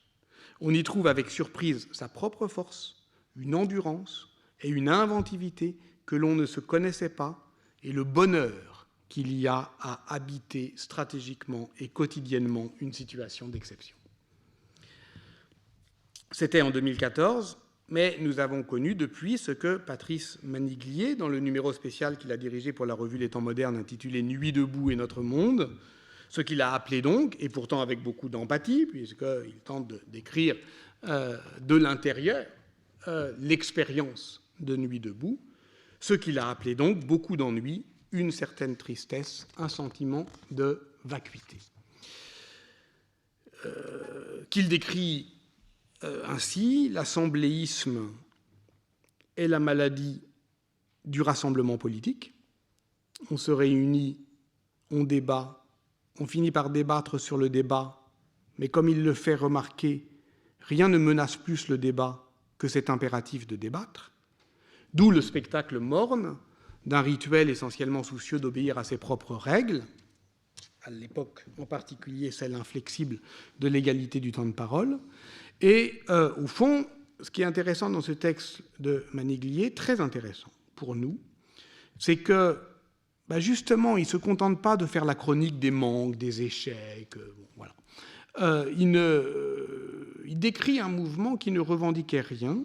S1: On y trouve avec surprise sa propre force, une endurance et une inventivité que l'on ne se connaissait pas, et le bonheur qu'il y a à habiter stratégiquement et quotidiennement une situation d'exception. C'était en 2014, mais nous avons connu depuis ce que Patrice Maniglier, dans le numéro spécial qu'il a dirigé pour la revue Les Temps modernes intitulé « Nuit debout et notre monde », ce qu'il a appelé donc, et pourtant avec beaucoup d'empathie, puisqu'il tente d'écrire de l'intérieur, l'expérience de Nuit debout, ce qu'il a appelé donc beaucoup d'ennui, une certaine tristesse, un sentiment de vacuité. Qu'il décrit ainsi: l'assembléisme est la maladie du rassemblement politique. On se réunit, on débat, on finit par débattre sur le débat, mais comme il le fait remarquer, rien ne menace plus le débat que cet impératif de débattre, d'où le spectacle morne d'un rituel essentiellement soucieux d'obéir à ses propres règles, à l'époque en particulier celle inflexible de l'égalité du temps de parole. Et au fond, ce qui est intéressant dans ce texte de Maniglier, très intéressant pour nous, c'est que justement, il ne se contente pas de faire la chronique des manques, des échecs, voilà. Il décrit un mouvement qui ne revendiquait rien,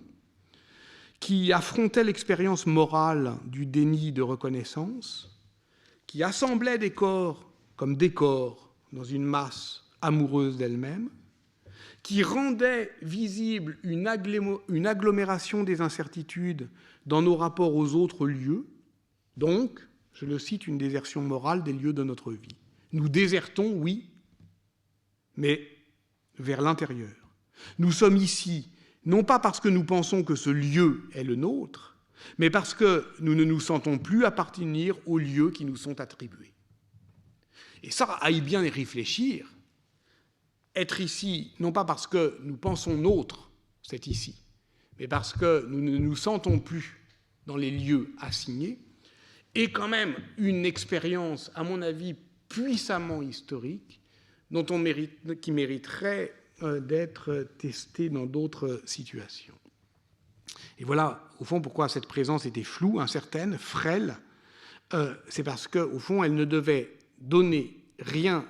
S1: qui affrontait l'expérience morale du déni de reconnaissance, qui assemblait des corps comme des corps dans une masse amoureuse d'elle-même, qui rendait visible une agglomération des incertitudes dans nos rapports aux autres lieux, donc, je le cite, une désertion morale des lieux de notre vie. Nous désertons, oui, mais vers l'intérieur. Nous sommes ici, non pas parce que nous pensons que ce lieu est le nôtre, mais parce que nous ne nous sentons plus appartenir aux lieux qui nous sont attribués. Et ça, à y bien y réfléchir, être ici, non pas parce que nous pensons nôtre, c'est ici, mais parce que nous ne nous sentons plus dans les lieux assignés, est quand même une expérience, à mon avis, puissamment historique, qui mériterait d'être testée dans d'autres situations. Et voilà, au fond, pourquoi cette présence était floue, incertaine, frêle. C'est parce qu'au fond, elle ne devait donner rien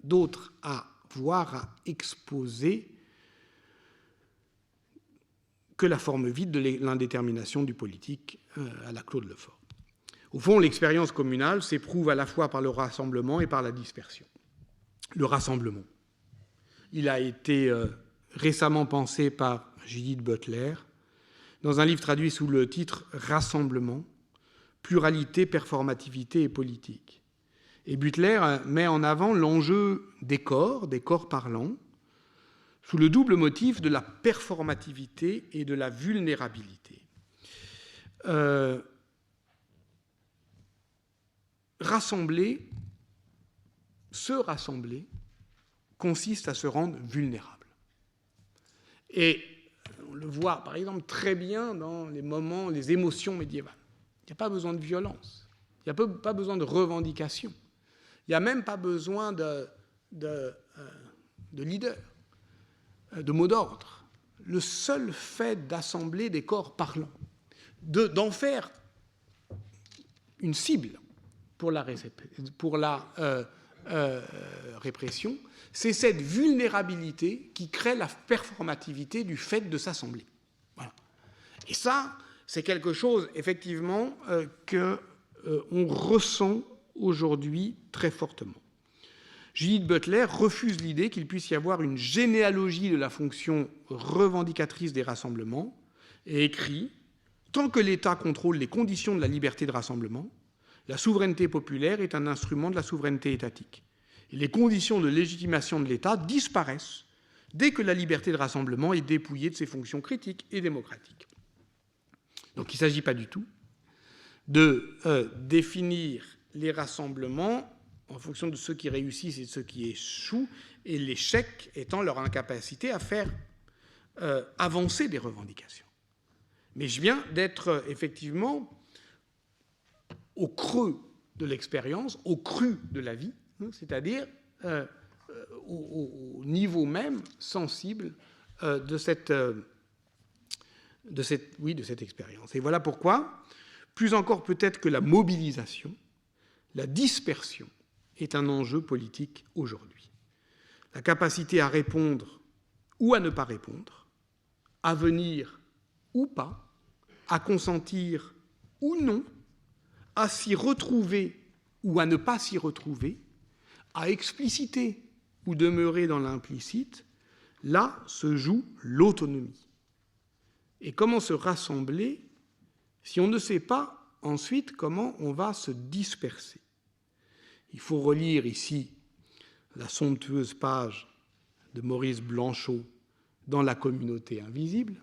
S1: d'autre à voir, à exposer, que la forme vide de l'indétermination du politique à la Claude Lefort. Au fond, l'expérience communale s'éprouve à la fois par le rassemblement et par la dispersion. Le rassemblement. Il a été récemment pensé par Judith Butler dans un livre traduit sous le titre « Rassemblement, pluralité, performativité et politique ». Et Butler met en avant l'enjeu des corps parlants, sous le double motif de la performativité et de la vulnérabilité. Se rassembler consiste à se rendre vulnérable. Et on le voit, par exemple, très bien dans les émotions médiévales. Il n'y a pas besoin de violence, il n'y a pas besoin de revendication, il n'y a même pas besoin de leader, de mot d'ordre. Le seul fait d'assembler des corps parlants, d'en faire une cible pour la répression, c'est cette vulnérabilité qui crée la performativité du fait de s'assembler. Voilà. Et ça, c'est quelque chose, effectivement, qu'on ressent aujourd'hui très fortement. Judith Butler refuse l'idée qu'il puisse y avoir une généalogie de la fonction revendicatrice des rassemblements et écrit « Tant que l'État contrôle les conditions de la liberté de rassemblement, la souveraineté populaire est un instrument de la souveraineté étatique. Et les conditions de légitimation de l'État disparaissent dès que la liberté de rassemblement est dépouillée de ses fonctions critiques et démocratiques. » Donc il ne s'agit pas du tout de définir les rassemblements en fonction de ceux qui réussissent et de ceux qui échouent, et l'échec étant leur incapacité à faire avancer des revendications. Mais je viens d'être effectivement au creux de l'expérience, au cru de la vie, c'est-à-dire au niveau même sensible de cette expérience. Et voilà pourquoi, plus encore peut-être que la mobilisation, la dispersion est un enjeu politique aujourd'hui. La capacité à répondre ou à ne pas répondre, à venir ou pas, à consentir ou non, à s'y retrouver ou à ne pas s'y retrouver, à expliciter ou demeurer dans l'implicite, là se joue l'autonomie. Et comment se rassembler si on ne sait pas ensuite comment on va se disperser? Il faut relire ici la somptueuse page de Maurice Blanchot dans La communauté invisible,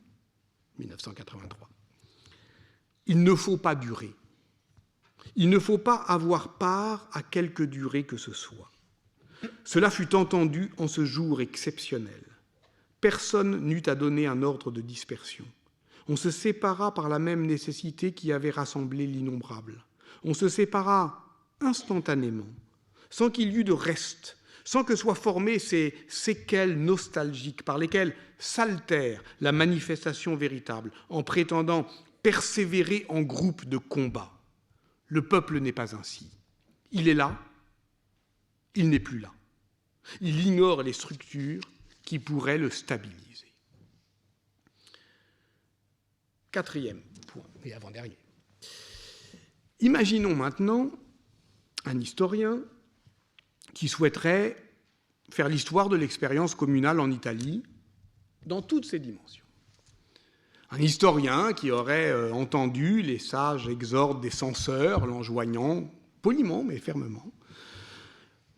S1: 1983. Il ne faut pas durer. Il ne faut pas avoir part à quelque durée que ce soit. Cela fut entendu en ce jour exceptionnel. Personne n'eut à donner un ordre de dispersion. On se sépara par la même nécessité qui avait rassemblé l'innombrable. On se sépara instantanément, sans qu'il y eût de reste, sans que soient formées ces séquelles nostalgiques par lesquelles s'altère la manifestation véritable, en prétendant persévérer en groupe de combat. Le peuple n'est pas ainsi. Il est là, il n'est plus là. Il ignore les structures qui pourraient le stabiliser. Quatrième point, et avant-dernier. Imaginons maintenant un historien qui souhaiterait faire l'histoire de l'expérience communale en Italie dans toutes ses dimensions. Un historien qui aurait entendu les sages exhortes des censeurs, l'enjoignant poliment mais fermement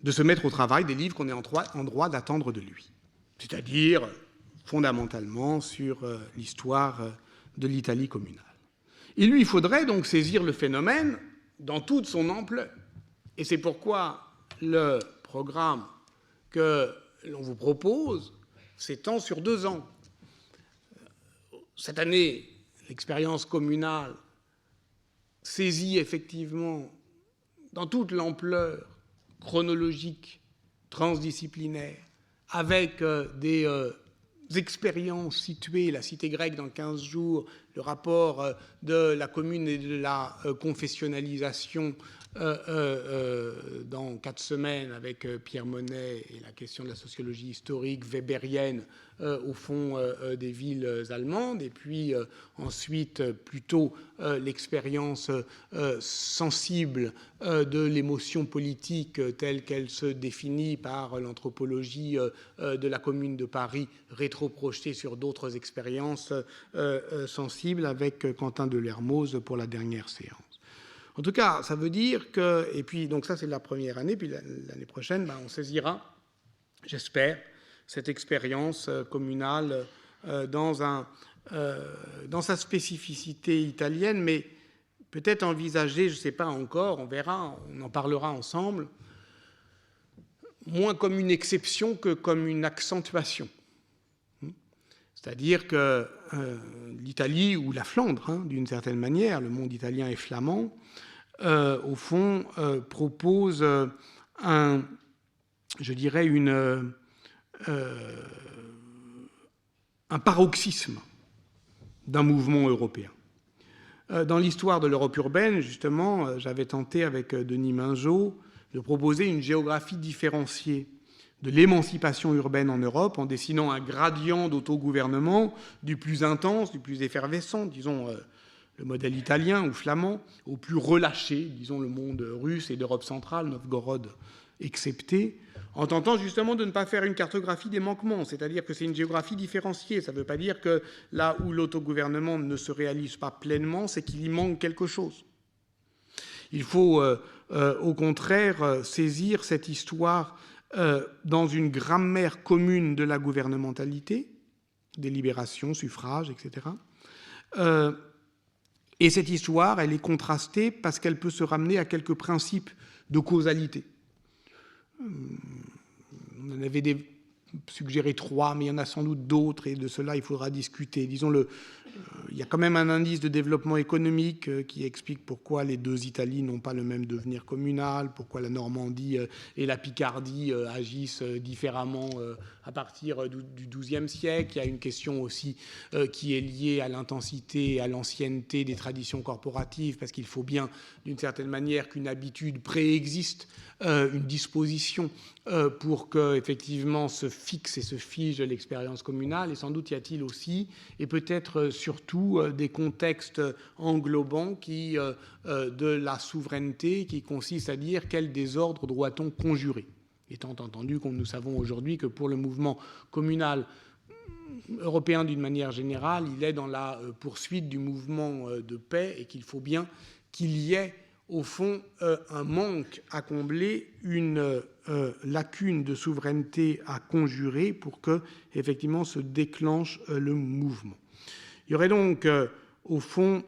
S1: de se mettre au travail des livres qu'on est en droit d'attendre de lui, c'est-à-dire fondamentalement sur l'histoire de l'Italie communale. Il lui faudrait donc saisir le phénomène dans toute son ampleur. Et c'est pourquoi le programme que l'on vous propose s'étend sur 2 ans. Cette année, l'expérience communale saisit effectivement dans toute l'ampleur chronologique, transdisciplinaire, avec des expériences situées, la cité grecque dans 15 jours, le rapport de la commune et de la confessionnalisation dans 4 semaines avec Pierre Monet et la question de la sociologie historique weberienne au fond des villes allemandes, et puis ensuite plutôt l'expérience sensible de l'émotion politique telle qu'elle se définit par l'anthropologie de la Commune de Paris rétroprojetée sur d'autres expériences sensibles avec Quentin de Lermoz pour la dernière séance. En tout cas, ça veut dire que, et puis donc ça c'est la première année, puis l'année prochaine, on saisira, j'espère, cette expérience communale dans sa spécificité italienne, mais peut-être envisager, je ne sais pas encore, on verra, on en parlera ensemble, moins comme une exception que comme une accentuation. C'est-à-dire que l'Italie, ou la Flandre, d'une certaine manière, le monde italien est flamand, au fond, propose un paroxysme d'un mouvement européen. Dans l'histoire de l'Europe urbaine, justement, j'avais tenté avec Denis Mingeot de proposer une géographie différenciée de l'émancipation urbaine en Europe en dessinant un gradient d'autogouvernement du plus intense, du plus effervescent, disons le modèle italien ou flamand, au plus relâché, disons le monde russe et d'Europe centrale, Novgorod excepté, en tentant justement de ne pas faire une cartographie des manquements, c'est-à-dire que c'est une géographie différenciée. Ça ne veut pas dire que là où l'autogouvernement ne se réalise pas pleinement, c'est qu'il y manque quelque chose. Il faut au contraire saisir cette histoire dans une grammaire commune de la gouvernementalité, délibération, suffrage, etc. Et cette histoire, elle est contrastée parce qu'elle peut se ramener à quelques principes de causalité. On en avait suggéré 3, mais il y en a sans doute d'autres, et de cela, il faudra discuter. Disons, il y a quand même un indice de développement économique qui explique pourquoi les 2 Italies n'ont pas le même devenir communal, pourquoi la Normandie et la Picardie agissent différemment à partir du XIIe siècle. Il y a une question aussi qui est liée à l'intensité et à l'ancienneté des traditions corporatives, parce qu'il faut bien, d'une certaine manière, qu'une habitude préexiste, une disposition pour que, effectivement, se fixe et se fige l'expérience communale. Et sans doute y a-t-il aussi, et peut-être surtout, des contextes englobants de la souveraineté qui consiste à dire quel désordre doit-on conjurer. Étant entendu que nous savons aujourd'hui que pour le mouvement communal européen d'une manière générale, il est dans la poursuite du mouvement de paix et qu'il faut bien qu'il y ait au fond un manque à combler, une lacune de souveraineté à conjurer pour que effectivement se déclenche le mouvement. Il y aurait donc au fond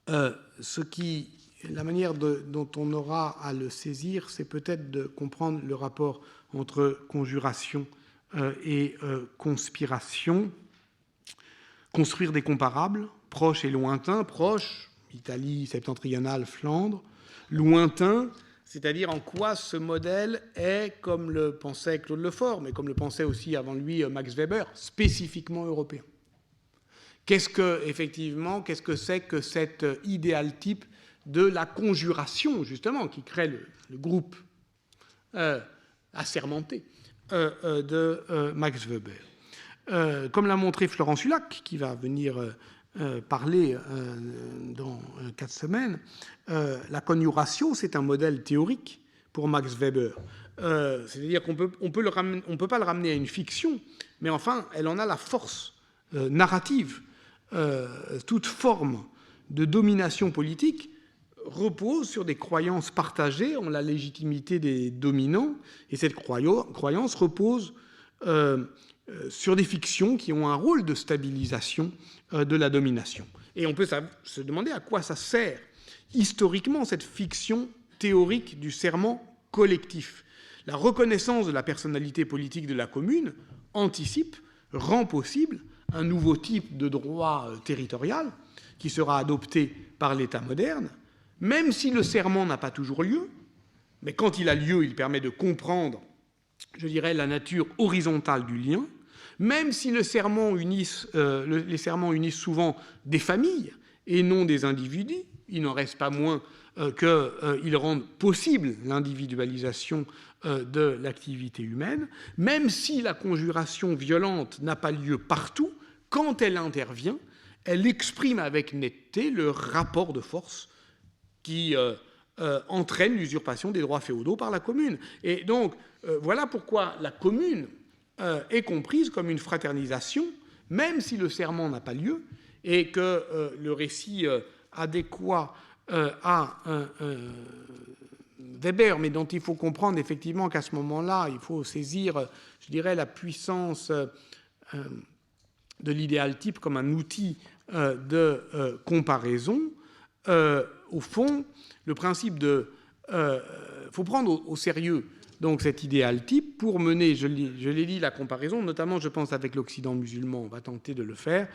S1: la manière dont on aura à le saisir, c'est peut-être de comprendre le rapport entre conjuration et conspiration, construire des comparables, proches et lointains, proches, Italie septentrionale, Flandre, lointains, c'est-à-dire en quoi ce modèle est, comme le pensait Claude Lefort, mais comme le pensait aussi avant lui Max Weber, spécifiquement européen. Qu'est-ce que c'est que cet idéal type de la conjuration, justement, qui crée le groupe assermenté de Max Weber. Comme l'a montré Florence Hulac, qui va venir parler dans 4 semaines, la conjuration, c'est un modèle théorique pour Max Weber. C'est-à-dire qu'on peut pas le ramener à une fiction, mais enfin, elle en a la force narrative. Toute forme de domination politique repose sur des croyances partagées en la légitimité des dominants, et cette croyance repose sur des fictions qui ont un rôle de stabilisation de la domination. Et on peut se demander à quoi ça sert historiquement cette fiction théorique du serment collectif. La reconnaissance de la personnalité politique de la commune anticipe, rend possible un nouveau type de droit territorial qui sera adopté par l'État moderne, même si le serment n'a pas toujours lieu, mais quand il a lieu, il permet de comprendre, je dirais, la nature horizontale du lien, même si les serments unissent souvent des familles et non des individus, il n'en reste pas moins qu'ils rendent possible l'individualisation de l'activité humaine, même si la conjuration violente n'a pas lieu partout, quand elle intervient, elle exprime avec netteté le rapport de force qui entraîne l'usurpation des droits féodaux par la commune. Et donc, voilà pourquoi la commune est comprise comme une fraternisation, même si le serment n'a pas lieu, et que le récit adéquat à Weber, mais dont il faut comprendre effectivement qu'à ce moment-là, il faut saisir, je dirais, la puissance de l'idéal type comme un outil de comparaison. Au fond, le principe de... faut prendre au sérieux donc cet idéal type pour mener, je l'ai dit, la comparaison, notamment, je pense, avec l'Occident musulman. On va tenter de le faire.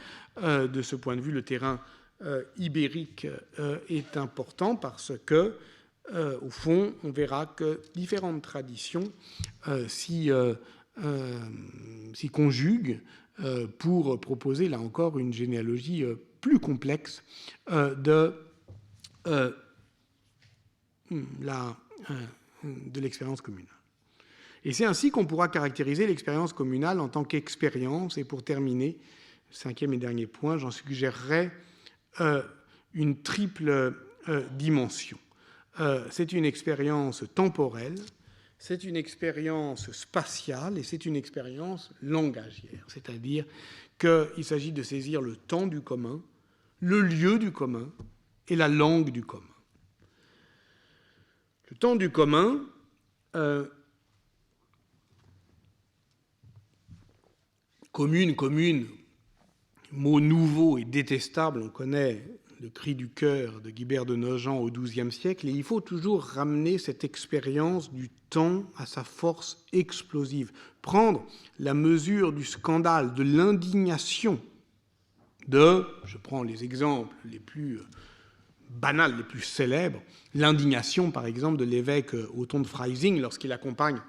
S1: De ce point de vue, le terrain ibérique est important parce que, au fond, on verra que différentes traditions s'y conjuguent pour proposer, là encore, une généalogie plus complexe de l'expérience communale. Et c'est ainsi qu'on pourra caractériser l'expérience communale en tant qu'expérience. Et pour terminer, 5e et dernier point, j'en suggérerais une triple dimension. C'est une expérience temporelle, c'est une expérience spatiale et c'est une expérience langagière. C'est-à-dire qu'il s'agit de saisir le temps du commun, le lieu du commun et la langue du commun. Le temps du commun, commune, mot nouveau et détestable, on connaît le cri du cœur de Guibert de Nogent au XIIe siècle, et il faut toujours ramener cette expérience du temps à sa force explosive, prendre la mesure du scandale, de l'indignation, je prends les exemples les plus banals, les plus célèbres, l'indignation par exemple de l'évêque Othon de Freising lorsqu'il accompagne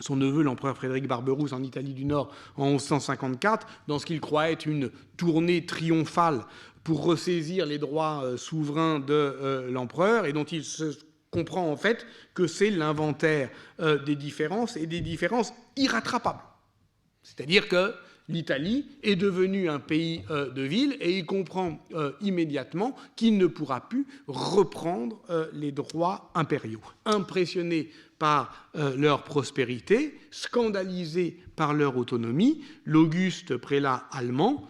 S1: son neveu, l'empereur Frédéric Barberousse, en Italie du Nord en 1154, dans ce qu'il croit être une tournée triomphale pour ressaisir les droits souverains de l'empereur, et dont il se comprend en fait que c'est l'inventaire des différences, et des différences irrattrapables. C'est-à-dire que l'Italie est devenue un pays de ville et il comprend immédiatement qu'il ne pourra plus reprendre les droits impériaux. Impressionné par leur prospérité, scandalisé par leur autonomie, l'auguste prélat allemand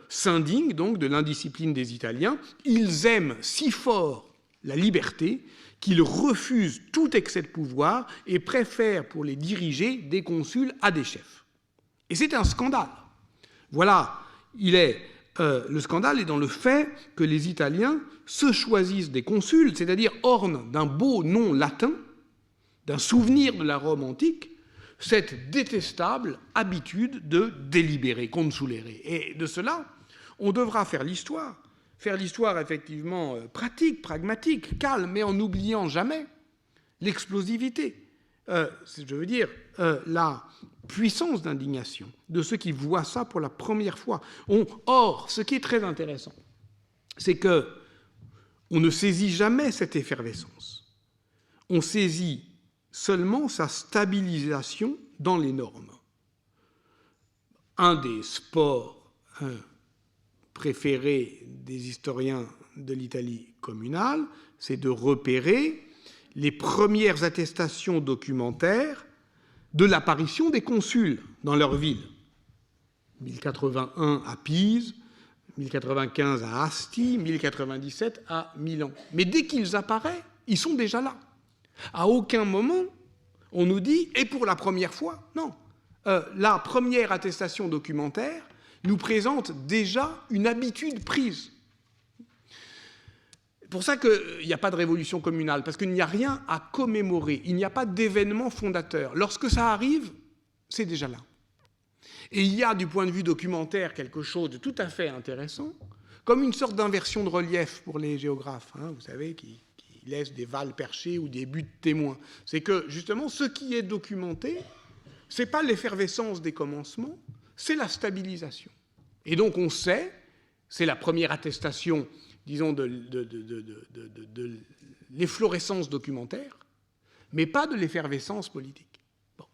S1: s'indigne donc de l'indiscipline des Italiens. Ils aiment si fort la liberté qu'ils refusent tout excès de pouvoir et préfèrent pour les diriger des consuls à des chefs. Et c'est un scandale. Voilà, le scandale est dans le fait que les Italiens se choisissent des consuls, c'est-à-dire ornent d'un beau nom latin, d'un souvenir de la Rome antique, cette détestable habitude de délibérer, consulere. Et de cela, on devra faire l'histoire effectivement pratique, pragmatique, calme, mais en n'oubliant jamais l'explosivité, la puissance d'indignation de ceux qui voient ça pour la première fois. Or, ce qui est très intéressant, c'est que on ne saisit jamais cette effervescence. On saisit seulement sa stabilisation dans les normes. Un des sports préférés des historiens de l'Italie communale, c'est de repérer les premières attestations documentaires de l'apparition des consuls dans leur ville. 1081 à Pise, 1095 à Asti, 1097 à Milan. Mais dès qu'ils apparaissent, ils sont déjà là. À aucun moment, on nous dit, et pour la première fois, non. La première attestation documentaire nous présente déjà une habitude prise. C'est pour ça qu'il n'y a pas de révolution communale, parce qu'il n'y a rien à commémorer, il n'y a pas d'événement fondateur. Lorsque ça arrive, c'est déjà là. Et il y a, du point de vue documentaire, quelque chose de tout à fait intéressant, comme une sorte d'inversion de relief pour les géographes, vous savez, qui laissent des vals perchés ou des buts témoins. C'est que, justement, ce qui est documenté, ce n'est pas l'effervescence des commencements, c'est la stabilisation. Et donc, on sait, c'est la première attestation, disons, de l'efflorescence documentaire, mais pas de l'effervescence politique. Bon.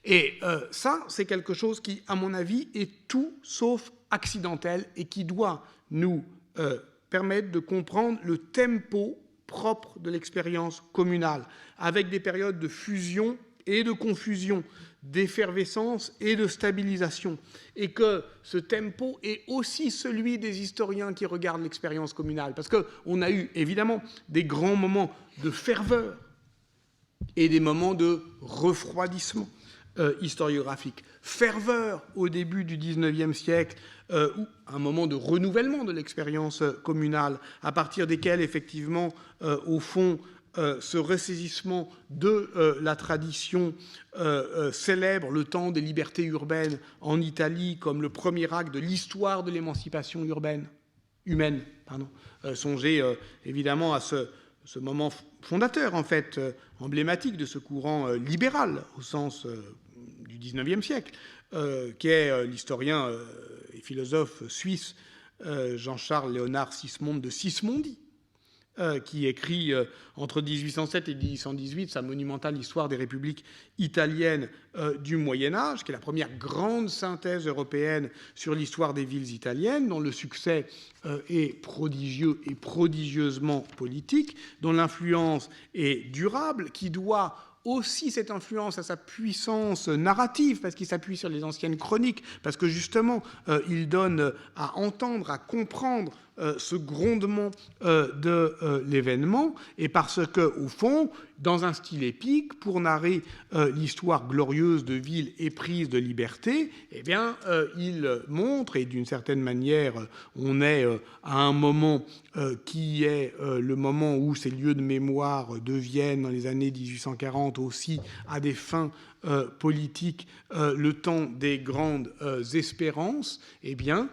S1: Et ça, c'est quelque chose qui, à mon avis, est tout sauf accidentel et qui doit nous permettre de comprendre le tempo propre de l'expérience communale, avec des périodes de fusion et de confusion, d'effervescence et de stabilisation, et que ce tempo est aussi celui des historiens qui regardent l'expérience communale, parce qu'on a eu évidemment des grands moments de ferveur et des moments de refroidissement historiographique. Ferveur au début du XIXe siècle, ou un moment de renouvellement de l'expérience communale, à partir desquels, effectivement, au fond, ce ressaisissement de la tradition célèbre le temps des libertés urbaines en Italie comme le premier acte de l'histoire de l'émancipation humaine. Songez évidemment à ce moment fondateur, en fait, emblématique de ce courant libéral au sens du XIXe siècle, qui est l'historien et philosophe suisse Jean-Charles Léonard Sismonde de Sismondi, qui écrit entre 1807 et 1818 sa monumentale Histoire des républiques italiennes du Moyen-Âge, qui est la première grande synthèse européenne sur l'histoire des villes italiennes, dont le succès est prodigieux et prodigieusement politique, dont l'influence est durable, qui doit aussi cette influence à sa puissance narrative, parce qu'il s'appuie sur les anciennes chroniques, parce que justement, il donne à entendre, à comprendre ce grondement de l'événement, et parce que, au fond, dans un style épique, pour narrer l'histoire glorieuse de villes éprises de liberté, eh bien, il montre, et d'une certaine manière, on est à un moment qui est le moment où ces lieux de mémoire deviennent, dans les années 1840 aussi, à des fins politiques, le temps des grandes espérances, eh bien,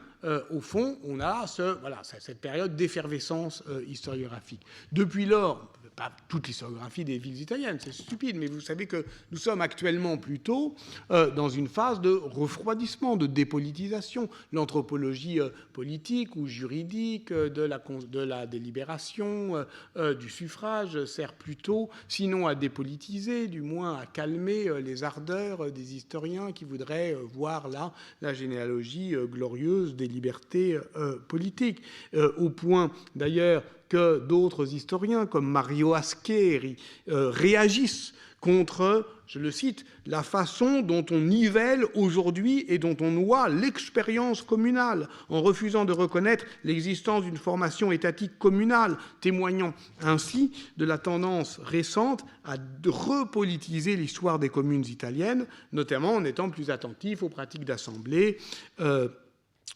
S1: au fond, on a cette période d'effervescence historiographique. Depuis lors, on ne peut pas toute l'historiographie des villes italiennes, c'est stupide, mais vous savez que nous sommes actuellement plutôt dans une phase de refroidissement, de dépolitisation. L'anthropologie politique ou juridique de la délibération, du suffrage sert plutôt, sinon à dépolitiser, du moins à calmer les ardeurs des historiens qui voudraient voir là la généalogie glorieuse des libertés politiques. Au point d'ailleurs que d'autres historiens, comme Mario Ascheri, réagissent contre, je le cite, la façon dont on nivelle aujourd'hui et dont on noie l'expérience communale, en refusant de reconnaître l'existence d'une formation étatique communale, témoignant ainsi de la tendance récente à repolitiser l'histoire des communes italiennes, notamment en étant plus attentif aux pratiques d'assemblée,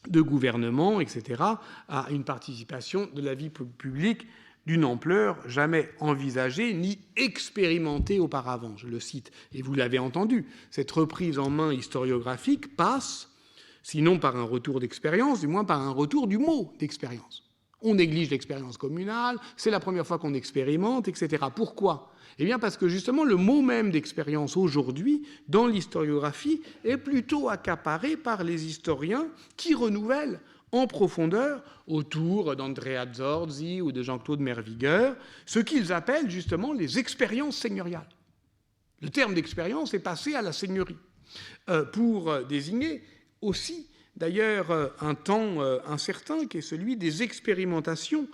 S1: de gouvernement, etc., à une participation de la vie publique d'une ampleur jamais envisagée ni expérimentée auparavant, je le cite. Et vous l'avez entendu, cette reprise en main historiographique passe, sinon par un retour d'expérience, du moins par un retour du mot d'expérience. On néglige l'expérience communale, c'est la première fois qu'on expérimente, etc. Pourquoi ? Eh bien parce que justement le mot même d'expérience aujourd'hui, dans l'historiographie, est plutôt accaparé par les historiens qui renouvellent en profondeur, autour d'Andrea Zorzi ou de Jean-Claude Mervigueur, ce qu'ils appellent justement les expériences seigneuriales. Le terme d'expérience est passé à la seigneurie, pour désigner aussi d'ailleurs un temps incertain qui est celui des expérimentations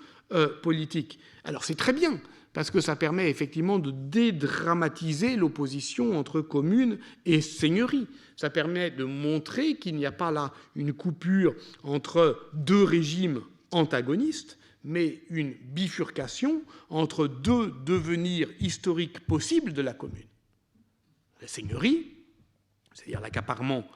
S1: politiques. Alors c'est très bien, parce que ça permet effectivement de dédramatiser l'opposition entre commune et seigneurie. Ça permet de montrer qu'il n'y a pas là une coupure entre deux régimes antagonistes, mais une bifurcation entre deux devenirs historiques possibles de la commune. La seigneurie, c'est-à-dire l'accaparement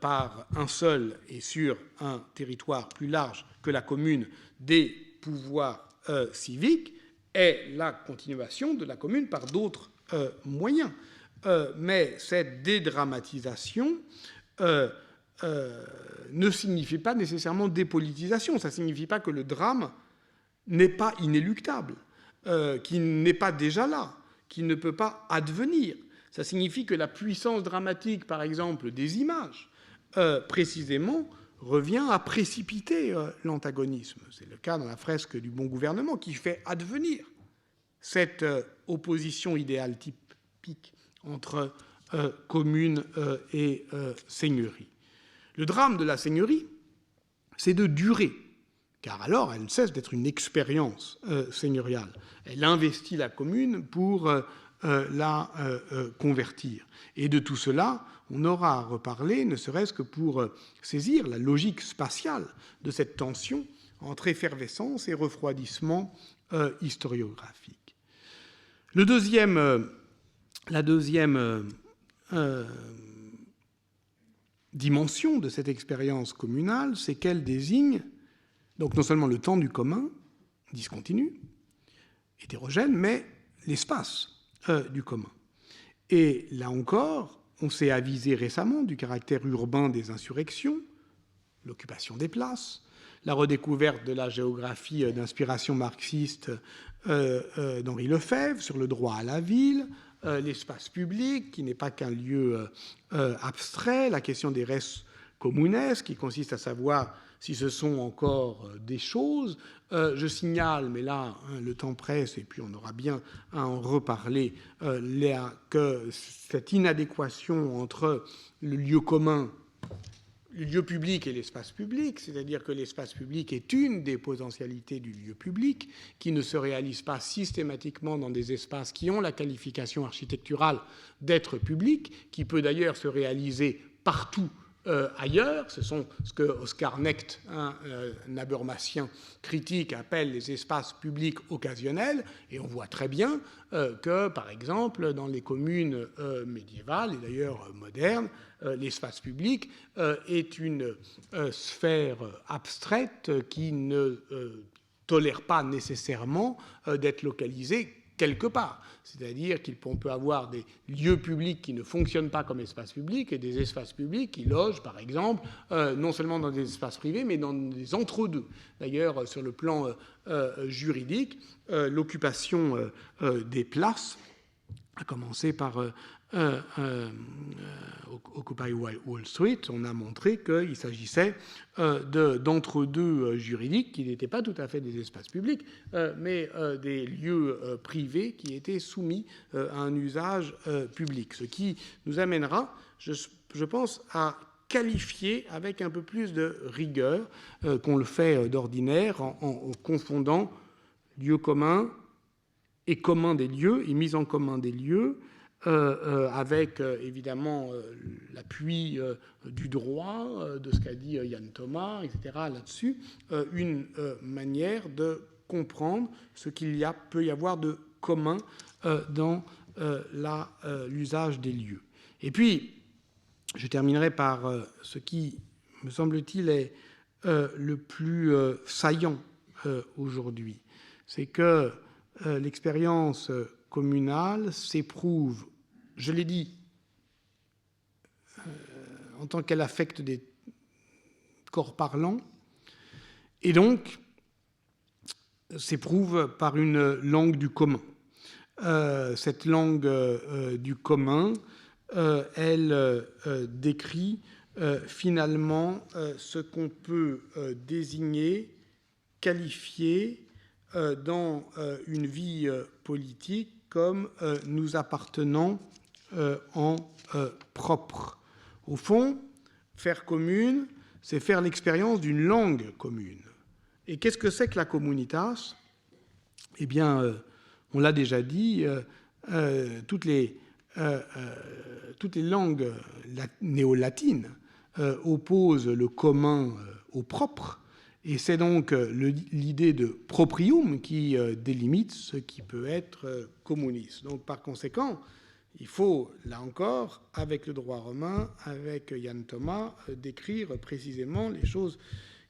S1: par un seul et sur un territoire plus large que la commune des pouvoirs civiques, est la continuation de la commune par d'autres moyens. Mais cette dédramatisation ne signifie pas nécessairement dépolitisation. Ça ne signifie pas que le drame n'est pas inéluctable, qu'il n'est pas déjà là, qu'il ne peut pas advenir. Ça signifie que la puissance dramatique, par exemple, des images, précisément, revient à précipiter l'antagonisme. C'est le cas dans la fresque du Bon Gouvernement qui fait advenir cette opposition idéale typique entre commune et seigneurie. Le drame de la seigneurie, c'est de durer, car alors elle ne cesse d'être une expérience seigneuriale. Elle investit la commune pour la convertir. Et de tout cela, on aura à reparler, ne serait-ce que pour saisir la logique spatiale de cette tension entre effervescence et refroidissement historiographique. La deuxième dimension de cette expérience communale, c'est qu'elle désigne donc non seulement le temps du commun, discontinu, hétérogène, mais l'espace du commun. Et là encore, on s'est avisé récemment du caractère urbain des insurrections, l'occupation des places, la redécouverte de la géographie d'inspiration marxiste d'Henri Lefebvre sur le droit à la ville, l'espace public qui n'est pas qu'un lieu abstrait, la question des res communes qui consiste à savoir si ce sont encore des choses. Je signale, mais là, le temps presse, et puis on aura bien à en reparler, que cette inadéquation entre le lieu commun, le lieu public et l'espace public, c'est-à-dire que l'espace public est une des potentialités du lieu public, qui ne se réalise pas systématiquement dans des espaces qui ont la qualification architecturale d'être publics, qui peut d'ailleurs se réaliser partout ailleurs. Ce sont ce que Oscar Necht, un habermasien critique, appelle les espaces publics occasionnels, et on voit très bien que, par exemple, dans les communes médiévales, et d'ailleurs modernes, l'espace public est une sphère abstraite qui ne tolère pas nécessairement d'être localisée quelque part. C'est-à-dire qu'on peut avoir des lieux publics qui ne fonctionnent pas comme espaces publics et des espaces publics qui logent, par exemple, non seulement dans des espaces privés, mais dans des entre-deux. D'ailleurs, sur le plan juridique, l'occupation des places, à commencer par Occupy Wall Street, on a montré qu'il s'agissait d'entre-deux juridiques qui n'étaient pas tout à fait des espaces publics, mais des lieux privés qui étaient soumis à un usage public. Ce qui nous amènera, je pense, à qualifier avec un peu plus de rigueur qu'on le fait d'ordinaire en confondant lieux communs et commun des lieux et mise en commun des lieux, avec évidemment l'appui du droit, de ce qu'a dit Yann Thomas, etc. là-dessus, une manière de comprendre ce qu'il peut y avoir de commun dans l'usage des lieux. Et puis, je terminerai par ce qui, me semble-t-il, est le plus saillant aujourd'hui. C'est que l'expérience communale s'éprouve, je l'ai dit, en tant qu'elle affecte des corps parlants, et donc s'éprouve par une langue du commun. Cette langue du commun, elle décrit finalement ce qu'on peut désigner, qualifier dans une vie politique comme nous appartenant en propre. Au fond, faire commune, c'est faire l'expérience d'une langue commune. Et qu'est-ce que c'est que la communitas ? Eh bien, on l'a déjà dit, toutes les langues néo-latines opposent le commun au propre, et c'est donc l'idée de proprium qui délimite ce qui peut être communis. Donc, par conséquent, il faut, là encore, avec le droit romain, avec Yann Thomas, décrire précisément les choses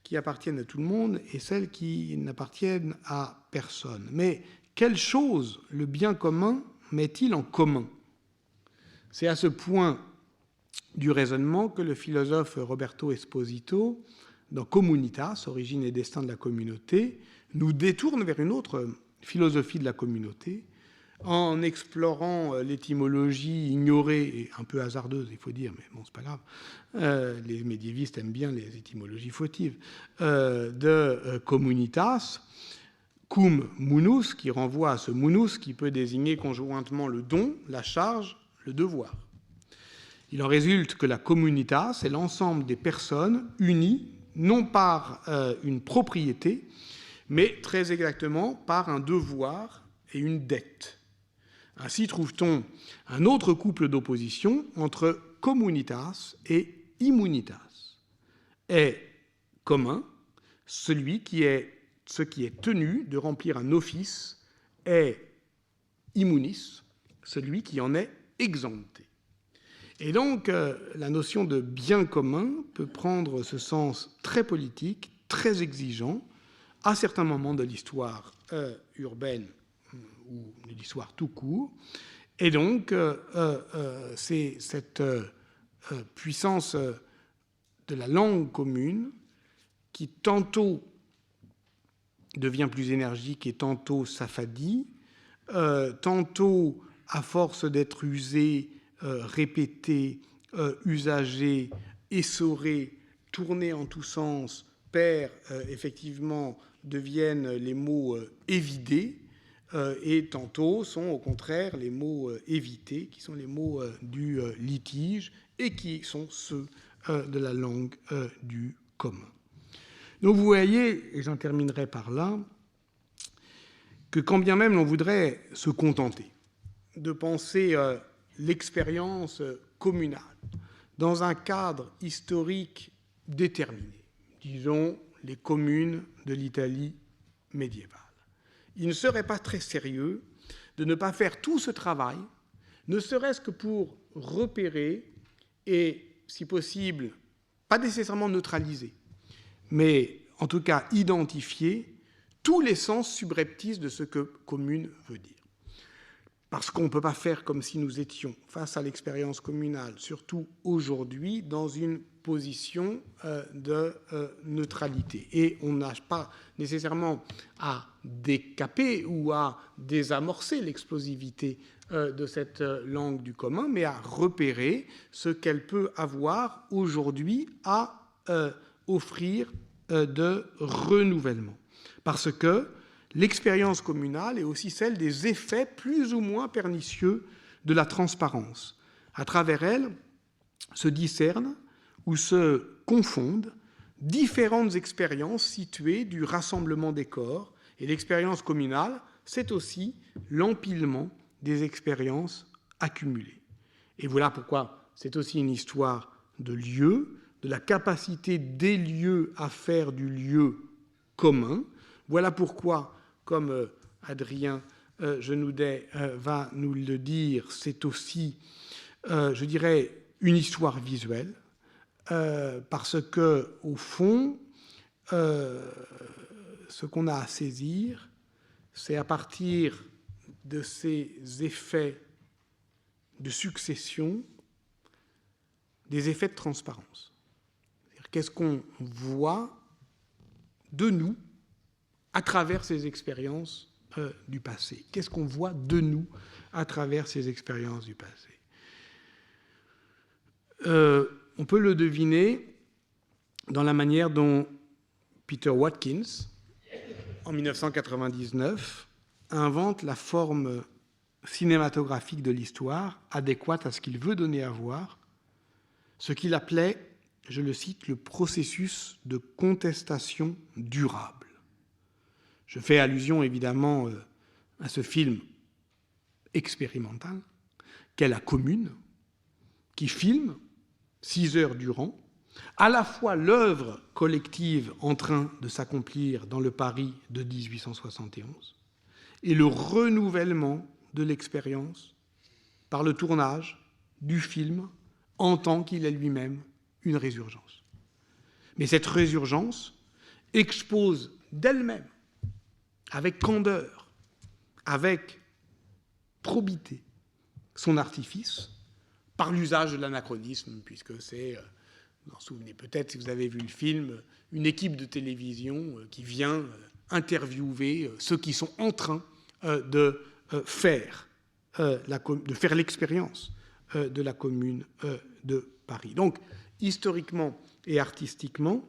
S1: qui appartiennent à tout le monde et celles qui n'appartiennent à personne. Mais quelle chose le bien commun met-il en commun ? C'est à ce point du raisonnement que le philosophe Roberto Esposito, dans Communitas, origine et destin de la communauté, nous détourne vers une autre philosophie de la communauté, en explorant l'étymologie ignorée et un peu hasardeuse, il faut dire, mais bon, c'est pas grave, les médiévistes aiment bien les étymologies fautives, de communitas, cum munus, qui renvoie à ce munus qui peut désigner conjointement le don, la charge, le devoir. Il en résulte que la communitas est l'ensemble des personnes unies, non par une propriété, mais très exactement par un devoir et une dette. Ainsi trouve-t-on un autre couple d'opposition entre communitas et immunitas. Est commun ce qui est tenu de remplir un office, est immunis, celui qui en est exempté. Et donc, la notion de bien commun peut prendre ce sens très politique, très exigeant, à certains moments de l'histoire urbaine ou de l'histoire tout court. Et donc, c'est cette puissance de la langue commune qui tantôt devient plus énergique et tantôt s'affadit, tantôt, à force d'être usée, répétée, usagée, essorée, tournée en tous sens, perd effectivement, deviennent les mots évidés, et tantôt sont au contraire les mots évités, qui sont les mots du litige et qui sont ceux de la langue du commun. Donc vous voyez, et j'en terminerai par là, que quand bien même l'on voudrait se contenter de penser l'expérience communale dans un cadre historique déterminé, disons les communes de l'Italie médiévale, il ne serait pas très sérieux de ne pas faire tout ce travail, ne serait-ce que pour repérer et, si possible, pas nécessairement neutraliser, mais en tout cas identifier tous les sens subreptices de ce que commune veut dire. parce qu'on ne peut pas faire comme si nous étions face à l'expérience communale, surtout aujourd'hui, dans une position de neutralité. Et on n'a pas nécessairement à décaper ou à désamorcer l'explosivité de cette langue du commun, mais à repérer ce qu'elle peut avoir aujourd'hui à offrir de renouvellement. Parce que l'expérience communale est aussi celle des effets plus ou moins pernicieux de la transparence. À travers elle se discernent ou se confondent différentes expériences situées du rassemblement des corps. Et l'expérience communale, c'est aussi l'empilement des expériences accumulées. Et voilà pourquoi c'est aussi une histoire de lieu, de la capacité des lieux à faire du lieu commun. Voilà pourquoi, comme Adrien Genoudet va nous le dire, c'est aussi, je dirais, une histoire visuelle, parce que, au fond, ce qu'on a à saisir, c'est à partir de ces effets de succession, des effets de transparence. Qu'est-ce qu'on voit de nous à travers ces expériences du passé? Qu'est-ce qu'on voit de nous à travers ces expériences du passé? On peut le deviner dans la manière dont Peter Watkins, en 1999, invente la forme cinématographique de l'histoire adéquate à ce qu'il veut donner à voir, ce qu'il appelait, je le cite, le processus de contestation durable. Je fais allusion évidemment à ce film expérimental qu'est La Commune, qui filme 6 heures durant à la fois l'œuvre collective en train de s'accomplir dans le Paris de 1871 et le renouvellement de l'expérience par le tournage du film en tant qu'il est lui-même une résurgence. Mais cette résurgence expose d'elle-même, avec candeur, avec probité, son artifice, par l'usage de l'anachronisme, puisque c'est, vous vous en souvenez peut-être si vous avez vu le film, une équipe de télévision qui vient interviewer ceux qui sont en train de faire l'expérience de la Commune de Paris. Donc, historiquement et artistiquement,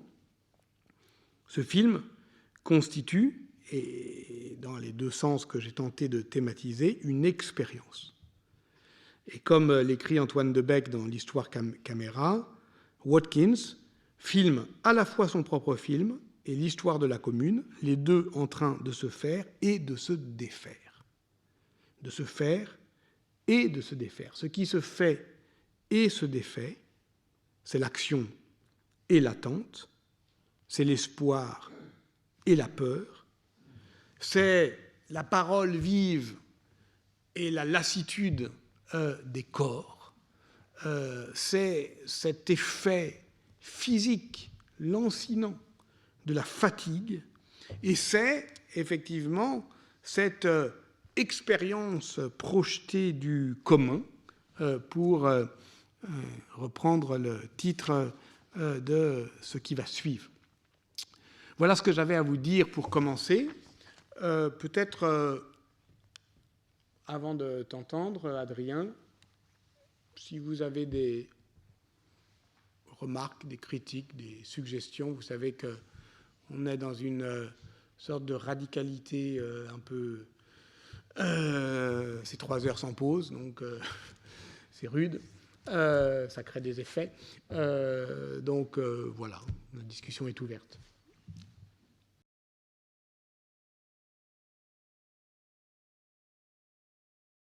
S1: ce film constitue, et dans les deux sens que j'ai tenté de thématiser, une expérience. Et comme l'écrit Antoine Debec dans l'Histoire caméra, Watkins filme à la fois son propre film et l'histoire de la Commune, les deux en train de se faire et de se défaire. De se faire et de se défaire. Ce qui se fait et se défait, c'est l'action et l'attente, c'est l'espoir et la peur, c'est la parole vive et la lassitude des corps, c'est cet effet physique, lancinant de la fatigue, et c'est effectivement cette expérience projetée du commun, pour reprendre le titre de ce qui va suivre. Voilà ce que j'avais à vous dire pour commencer. Peut-être, avant de t'entendre, Adrien, si vous avez des remarques, des critiques, des suggestions, vous savez qu'on est dans une sorte de radicalité un peu... c'est 3 heures sans pause, donc c'est rude. Ça crée des effets. Donc voilà, la discussion est ouverte.